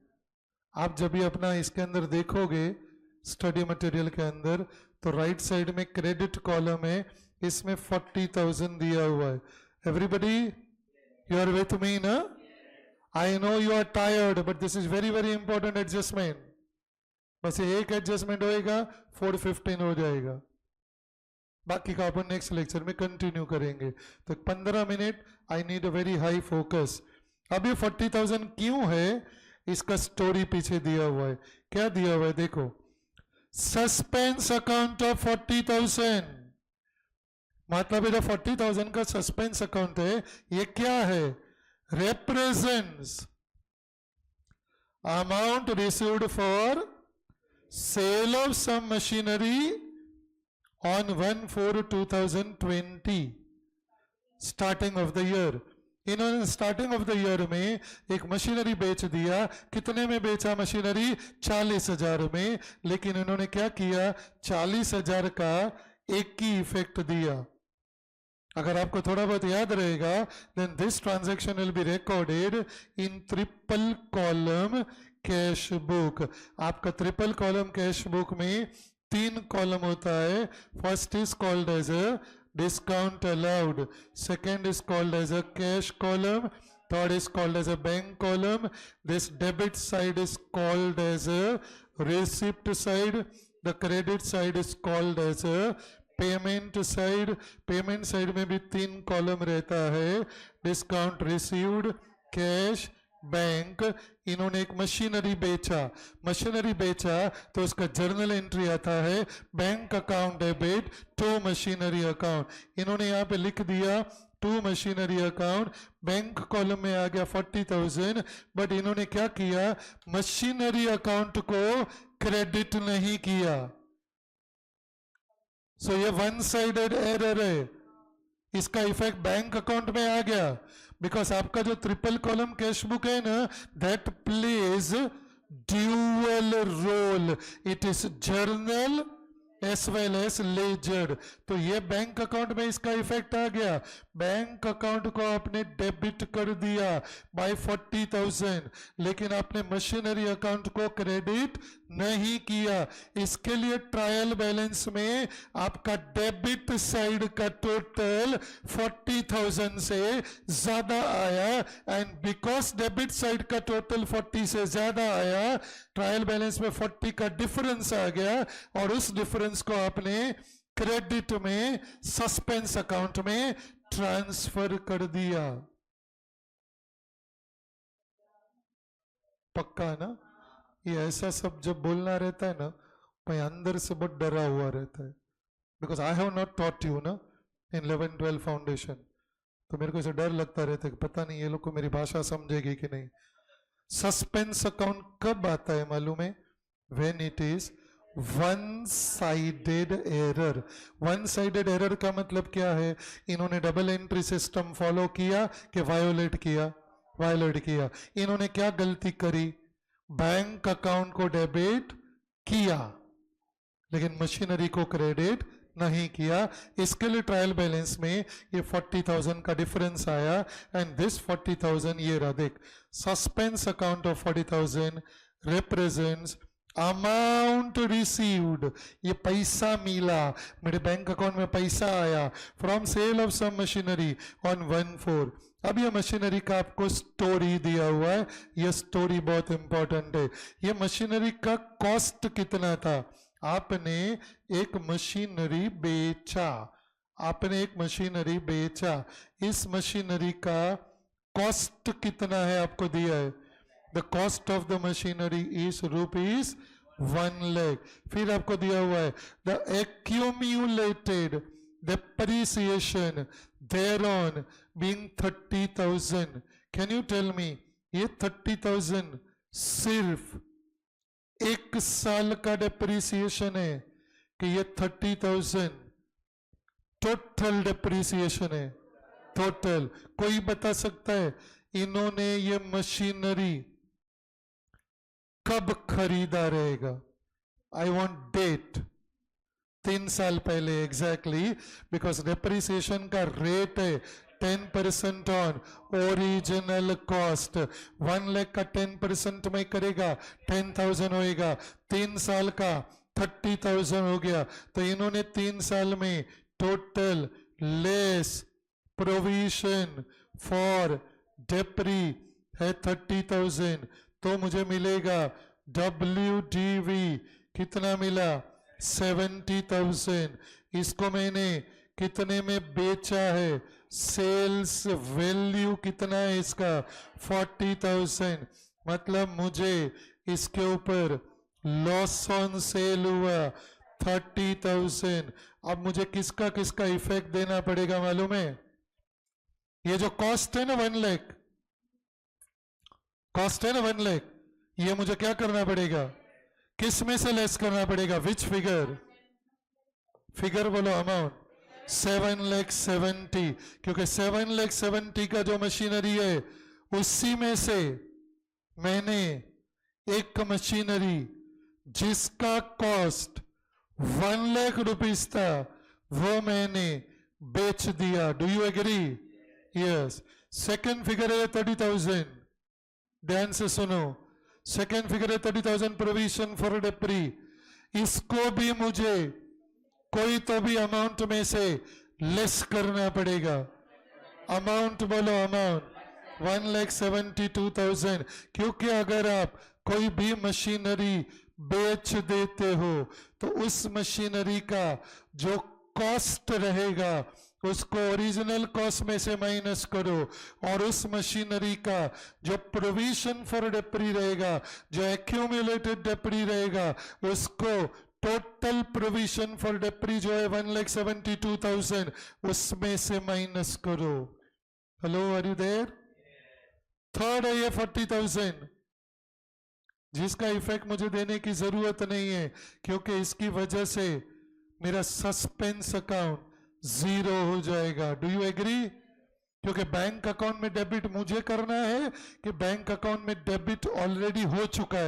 Speaker 1: आप जब भी अपना इसके अंदर देखोगे स्टडी मटेरियल के अंदर, तो राइट साइड में क्रेडिट कॉलम है, इसमें 40,000 दिया हुआ है। Everybody you are with me ना? I know you are tired, but this is very very important adjustment. बस ये एक एडजस्टमेंट होएगा, 415 हो जाएगा। बाकी का अपन नेक्स्ट लेक्चर में कंटिन्यू करेंगे। तो 15 minute I need a very high focus. अब ये 40,000 क्यों है, इसका स्टोरी पीछे दिया हुआ है। क्या दिया हुआ है देखो, सस्पेंस अकाउंट ऑफ 40,000। मतलब ये 40,000 का सस्पेंस अकाउंट है, ये क्या है? represents amount received for sale of some machinery on 1/4/2020 starting of the year। इन्होंने स्टार्टिंग ऑफ द ईयर में एक मशीनरी बेच दिया। कितने में बेचा मशीनरी? 40,000 में। लेकिन इन्होंने क्या किया, 40,000 का एक ही इफेक्ट दिया। अगर आपको थोड़ा बहुत याद रहेगा, then this transaction will be recorded in triple column cash book. आपका ट्रिपल कॉलम कैश बुक में तीन कॉलम होता है. First is called as a discount allowed, second is called as a cash column, third is called as a bank column. This debit side is called as a receipt side, the credit side is called as a payment side. Payment side में भी तीन कॉलम रहता है, डिस्काउंट रिसीव्ड, कैश, बैंक. इन्होंने एक मशीनरी बेचा, तो उसका जर्नल एंट्री आता है bank account debit to machinery account. इन्होंने यहाँ पे लिख दिया to machinery account, bank column में आ गया 40,000. बट इन्होंने क्या किया, मशीनरी अकाउंट को क्रेडिट नहीं किया. सो ये वन साइडेड एरर है. इसका इफेक्ट बैंक अकाउंट में आ गया, बिकॉज आपका जो ट्रिपल कॉलम कैश बुक है ना, that plays dual role. It is journal as well as ledger. तो ये बैंक अकाउंट में इसका इफेक्ट आ गया. बैंक अकाउंट को आपने डेबिट कर दिया बाय 40,000, लेकिन आपने मशीनरी अकाउंट को क्रेडिट नहीं किया. इसके लिए ट्रायल बैलेंस में आपका डेबिट साइड का टोटल 40,000 से ज्यादा आया. एंड बिकॉज डेबिट साइड का टोटल 40 से ज्यादा आया, ट्रायल बैलेंस में 40 का डिफरेंस आ गया, और उस डिफरेंस को आपने क्रेडिट में सस्पेंस अकाउंट में ट्रांसफर कर दिया. पक्का है ना? ये ऐसा सब जब बोलना रहता है ना, मैं अंदर से बहुत डरा हुआ रहता है, because I have not taught you ना इन 11-12 फाउंडेशन. तो मेरे को ऐसे डर लगता रहता है कि पता नहीं ये लोग को मेरी भाषा समझेगी कि नहीं. सस्पेंस अकाउंट कब आता है मालूम है? When it is one sided error. One sided error का मतलब क्या है? इन्होंने डबल एंट्री सिस्टम फॉलो किया कि वायोलेट किया. इन्होंने क्या गलती करी? बैंक अकाउंट को डेबिट किया, लेकिन मशीनरी को क्रेडिट नहीं किया. इसके लिए ट्रायल बैलेंस में ये 40,000 का डिफरेंस आया. एंड दिस 40,000 ये रहा, देख, suspense account of 40,000 represents amount received. ये पैसा मिला, मेरे बैंक अकाउंट में पैसा आया from sale of some machinery on 1/4. अब ये मशीनरी का आपको स्टोरी दिया हुआ है. ये स्टोरी बहुत इंपॉर्टेंट है. ये मशीनरी का कॉस्ट कितना था? आपने एक मशीनरी बेचा, इस मशीनरी का कॉस्ट कितना है आपको दिया है. The cost of the machinery is ₹1 lakh. फिर आपको दिया हुआ है the एक्यूम्यूलेटेड depreciation thereon being 30,000. Can you tell me, ये 30,000 सिर्फ एक साल का डेप्रीसिएशन है कि ये 30,000 टोटल डेप्रीसिएशन है? टोटल. कोई बता सकता है इन्होंने ये मशीनरी कब खरीदा रहेगा? I want date. 3 साल पहले एग्जैक्टली, बिकॉज डेप्रीसिएशन का रेट है 10% ऑन ओरिजिनल कॉस्ट. 1 लाख का 10% में करेगा 10,000 होएगा. 3 साल का 30,000 हो गया. तो इन्होंने 3 साल में टोटल लेस प्रोविजन फॉर डेप्री है 30,000. तो मुझे मिलेगा WDV कितना मिला? 70,000. इसको मैंने कितने में बेचा है? सेल्स वैल्यू कितना है इसका? 40,000. मतलब मुझे इसके ऊपर लॉस ऑन सेल हुआ 30,000. अब मुझे किसका किसका इफेक्ट देना पड़ेगा मालूम है? ये जो कॉस्ट है ना 1 लाख, कॉस्ट है ना 1 लाख, ये मुझे क्या करना पड़ेगा? किस में से लेस करना पड़ेगा? Which figure? फिगर बोलो, अमाउंट. 7,70,000. क्योंकि 7,70,000 का जो मशीनरी है उसी में से मैंने एक मशीनरी जिसका कॉस्ट 1 लाख रुपीस था वो मैंने बेच दिया. Do you agree? Yes. Second figure है 30,000. ध्यान से सुनो. सेकेंड फिगर है 30,000 प्रोविजन फॉर डेप्री. इसको भी मुझे कोई तो भी अमाउंट में से लेस करना पड़ेगा। अमाउंट बोलो, अमाउंट 1,72,000। क्योंकि अगर आप कोई भी मशीनरी बेच देते हो तो उस मशीनरी का जो कॉस्ट रहेगा उसको ओरिजिनल कॉस्ट में से माइनस करो, और उस मशीनरी का जो प्रोविजन फॉर डेप्री रहेगा, जो एक्यूमुलेटेड डेप्री रहेगा, उसको टोटल प्रोविजन फॉर डेप्री जो है 1,72,000 उसमें से माइनस करो। Hello, are you there? Third है ये 40,000, जिसका इफेक्ट मुझे देने की जरूरत नहीं है क्योंकि इसकी वजह से मेरा सस्पेंस अकाउंट 0 हो जाएगा। Do you agree? क्योंकि बैंक अकाउंट में डेबिट मुझे करना है कि बैंक अकाउंट में डेबिट ऑलरेडी हो चुका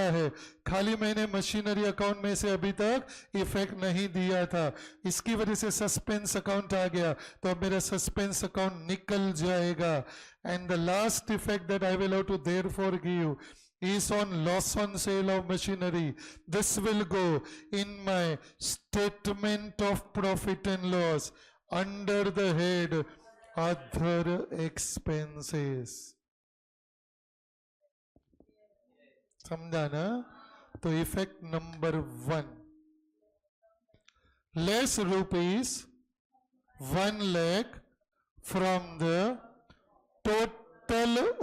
Speaker 1: है, खाली मैंने मशीनरी अकाउंट में से अभी तक इफेक्ट नहीं दिया था। इसकी वजह से सस्पेंस अकाउंट आ गया, तो अब मेरा सस्पेंस अकाउंट निकल जाएगा। And the last effect that I will have to therefore give is on loss on sale of machinery. This will go in my statement of profit and loss under the head other expenses. समझा ना? तो effect number 1, less rupees 1 lakh from the total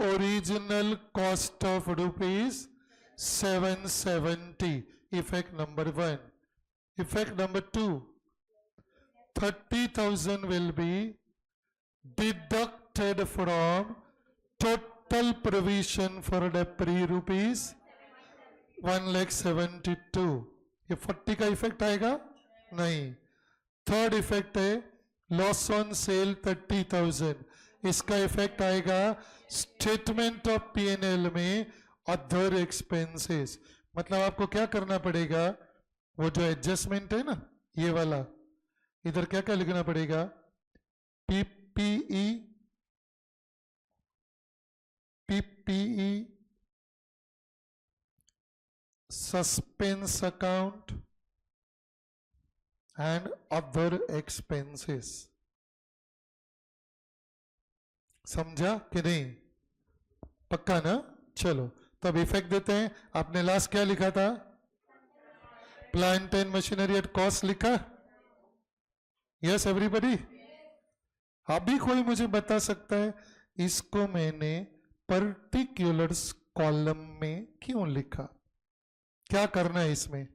Speaker 1: original cost of rupees 770. Effect number 1. Effect number 2, 30,000 will be deducted from total provision for डेप्री rupees 1,72,000. ये 40 का इफेक्ट आएगा? नहीं। थर्ड इफेक्ट है लॉस ऑन सेल 30,000, इसका इफेक्ट आएगा स्टेटमेंट ऑफ पीएनएल में अदर एक्सपेंसेस। मतलब आपको क्या करना पड़ेगा, वो जो एडजस्टमेंट है ना ये वाला, इधर क्या क्या लिखना पड़ेगा? PPE, suspense account and other expenses. समझा कि नहीं? पक्का ना? चलो तो अब इफेक्ट देते हैं। आपने लास्ट क्या लिखा था? Plant and machinery at cost लिखा? Yes everybody? अभी कोई मुझे बता सकता है इसको मैंने पर्टिकुलर्स कॉलम में क्यों लिखा? क्या करना है इसमें?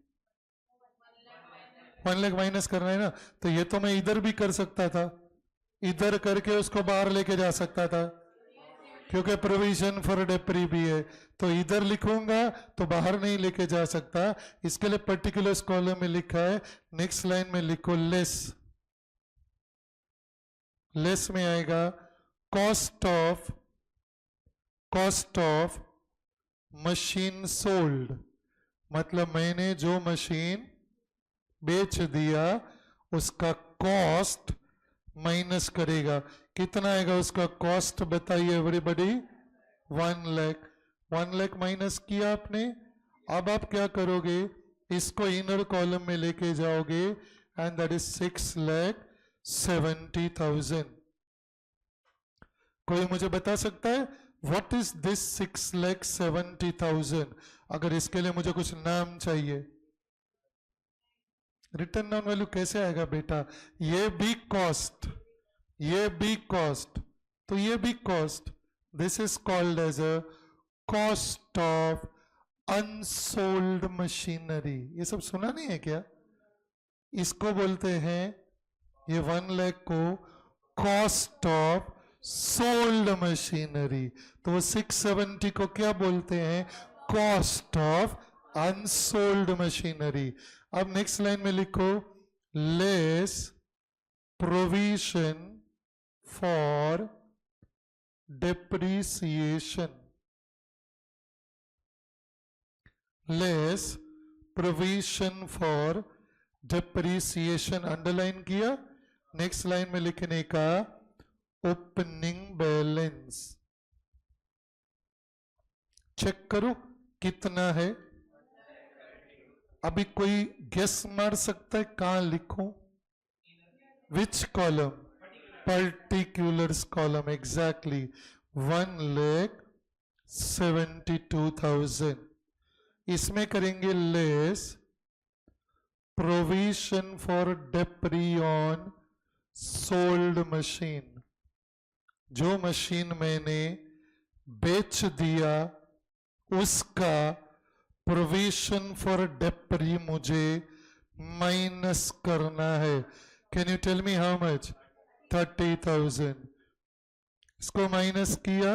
Speaker 1: 1 लाख माइनस करना है ना, तो ये तो मैं इधर भी कर सकता था, इधर करके उसको बाहर लेके जा सकता था क्योंकि प्रोविजन फॉर डेप्री भी है, तो इधर लिखूंगा तो बाहर नहीं लेके जा सकता। इसके लिए पर्टिकुलर कॉलम में लिखा है, नेक्स्ट लाइन में लिखो लेस। लेस में आएगा कॉस्ट ऑफ मशीन सोल्ड, मतलब मैंने जो मशीन बेच दिया उसका कॉस्ट माइनस करेगा। कितना आएगा उसका कॉस्ट बताइए एवरीबॉडी? 1 लाख। 1 लाख माइनस किया आपने, अब आप क्या करोगे? इसको इनर कॉलम में लेके जाओगे एंड दैट इज 6,70,000। कोई मुझे बता सकता है व्हाट इज दिस 6,70,000? अगर इसके लिए मुझे कुछ नाम चाहिए। रिटर्न डाउन वैल्यू कैसे आएगा बेटा? ये भी कॉस्ट, ये भी कॉस्ट, तो ये भी cost. This is called as a cost of unsold machinery. ये सब सुना नहीं है क्या? इसको बोलते हैं, ये 1 लाख को कॉस्ट ऑफ सोल्ड मशीनरी, तो वो 670 को क्या बोलते हैं? Cost of unsold machinery. अब नेक्स्ट लाइन में लिखो less provision for depreciation. Less provision for depreciation underline किया। नेक्स्ट लाइन में लिखने का ओपनिंग बैलेंस। चेक करो कितना है, अभी कोई गेस मार सकता है कहाँ लिखूं? Which column? Particulars column, exactly 1,72,000। इसमें करेंगे less provision for depre on sold machine. जो मशीन मैंने बेच दिया उसका प्रोविजन फॉर डेप्री मुझे माइनस करना है। Can you tell me how much? 30,000। इसको माइनस किया,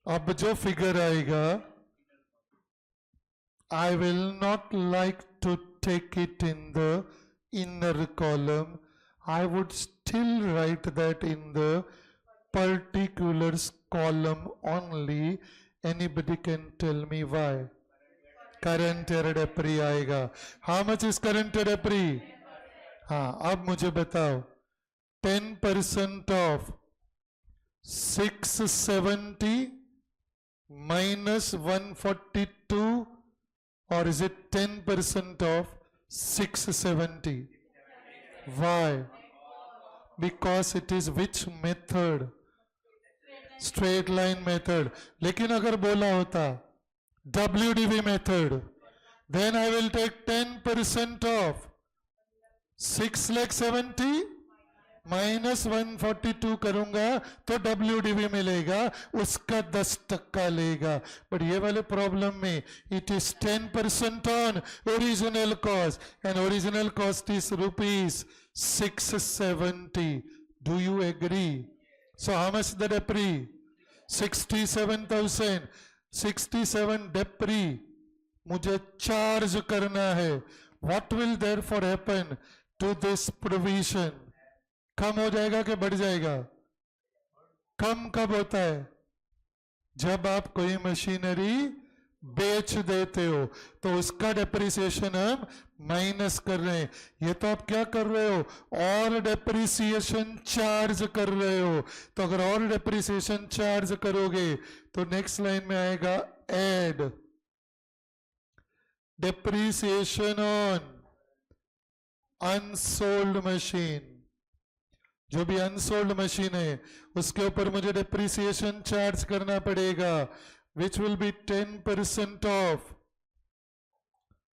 Speaker 1: अब जो फिगर आएगा, I will not like to take it in the inner column. I would still write that in the particulars column only. Anybody can tell me why? Current year डेप्री आएगा। How much is current year डेप्री? हाँ, अब मुझे बताओ 10% of 670 minus 142, or is it 10% of 670? Why? Because it is which method? Straight line method. लेकिन अगर बोला होता WDV method, then I will take 10% of 6,70,000 minus 142 करूंगा तो WDV मिलेगा, उसका 10% लेगा। बट ये वाले प्रॉब्लम में it is 10% on original cost and original cost is ₹670। Do you agree? So how much the depre? 67,000। 67 depre मुझे चार्ज करना है। What will therefore happen to this provision? कम हो जाएगा कि बढ़ जाएगा? कम कब होता है? जब आप कोई मशीनरी बेच देते हो तो उसका डेप्रिसिएशन हम माइनस कर रहे हैं। ये तो आप क्या कर रहे हो? और डेप्रिसिएशन चार्ज कर रहे हो। तो अगर और डेप्रिसिएशन चार्ज करोगे तो नेक्स्ट लाइन में आएगा add depreciation on unsold machine. जो भी अनसोल्ड मशीन है उसके ऊपर मुझे डेप्रिसिएशन चार्ज करना पड़ेगा, विच विल बी 10% ऑफ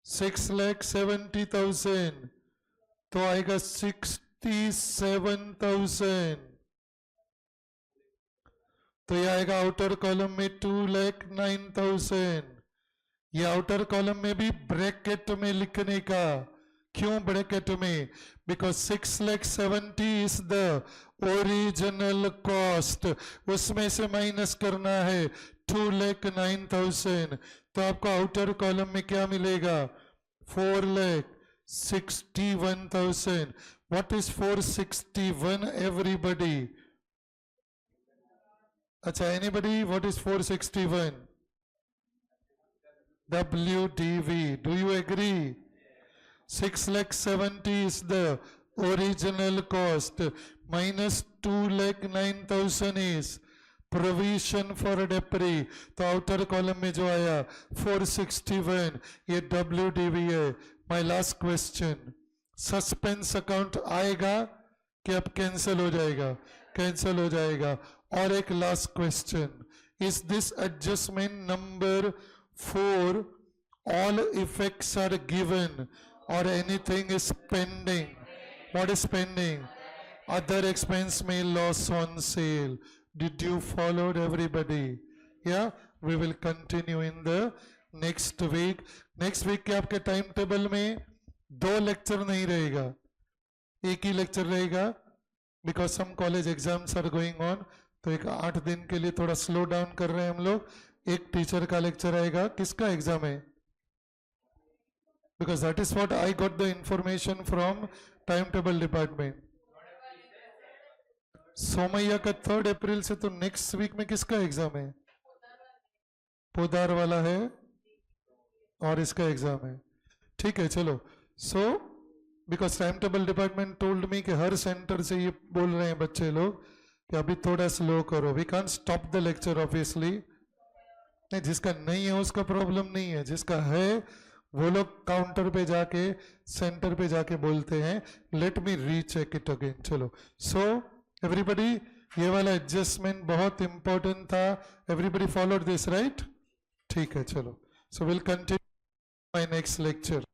Speaker 1: 6,70,000, तो आएगा 67,000। तो ये आएगा आउटर कॉलम में 2,09,000। ये आउटर कॉलम में भी ब्रैकेट में लिखने का। क्यों ब्रैकेट में? Because 6,70,000 is the original cost, उसमें से माइनस करना है 2,09,000। तो आपको आउटर कॉलम में क्या मिलेगा? 4,61,000। What is 461 everybody? अच्छा, anybody? What is 461? WDV. Do you agree? 6,70,000 is the original cost, minus 2,09,000 is provision for डेप्री। तो आउटर कॉलम में जो आया 461, ये WDV है। My last question, suspense account आएगा कि अब कैंसिल हो जाएगा? कैंसिल हो जाएगा। और एक last question, is this adjustment number 4 all effects are given or anything is pending? What is pending? Other expense may loss on sale. Did you follow everybody? Yeah, we will continue in the next week. Next week के आपके टाइम टेबल में 2 लेक्चर नहीं रहेगा, एक ही लेक्चर रहेगा, because some college exams are going on. तो एक 8 दिन के लिए थोड़ा स्लो डाउन कर रहे हैं हम लोग। एक टीचर का लेक्चर आएगा। किसका एग्जाम है? Because that is what I got the information from timetable department. Somaiya का 3 अप्रैल से। तो नेक्स्ट वीक में किसका एग्जाम है? पोदार वाला है और इसका एग्जाम है। ठीक है, चलो। So because time table department told me कि हर सेंटर से ये बोल रहे हैं बच्चे लोग कि अभी थोड़ा स्लो करो। We can't stop the lecture obviously. नहीं, जिसका नहीं है उसका प्रॉब्लम नहीं है, जिसका है वो लोग काउंटर पे जाके सेंटर पे जाके बोलते हैं let me recheck it again. चलो सो एवरीबडी ये वाला एडजस्टमेंट बहुत इंपॉर्टेंट था, एवरीबडी फॉलोड दिस राइट? ठीक है चलो, so will continue my next lecture.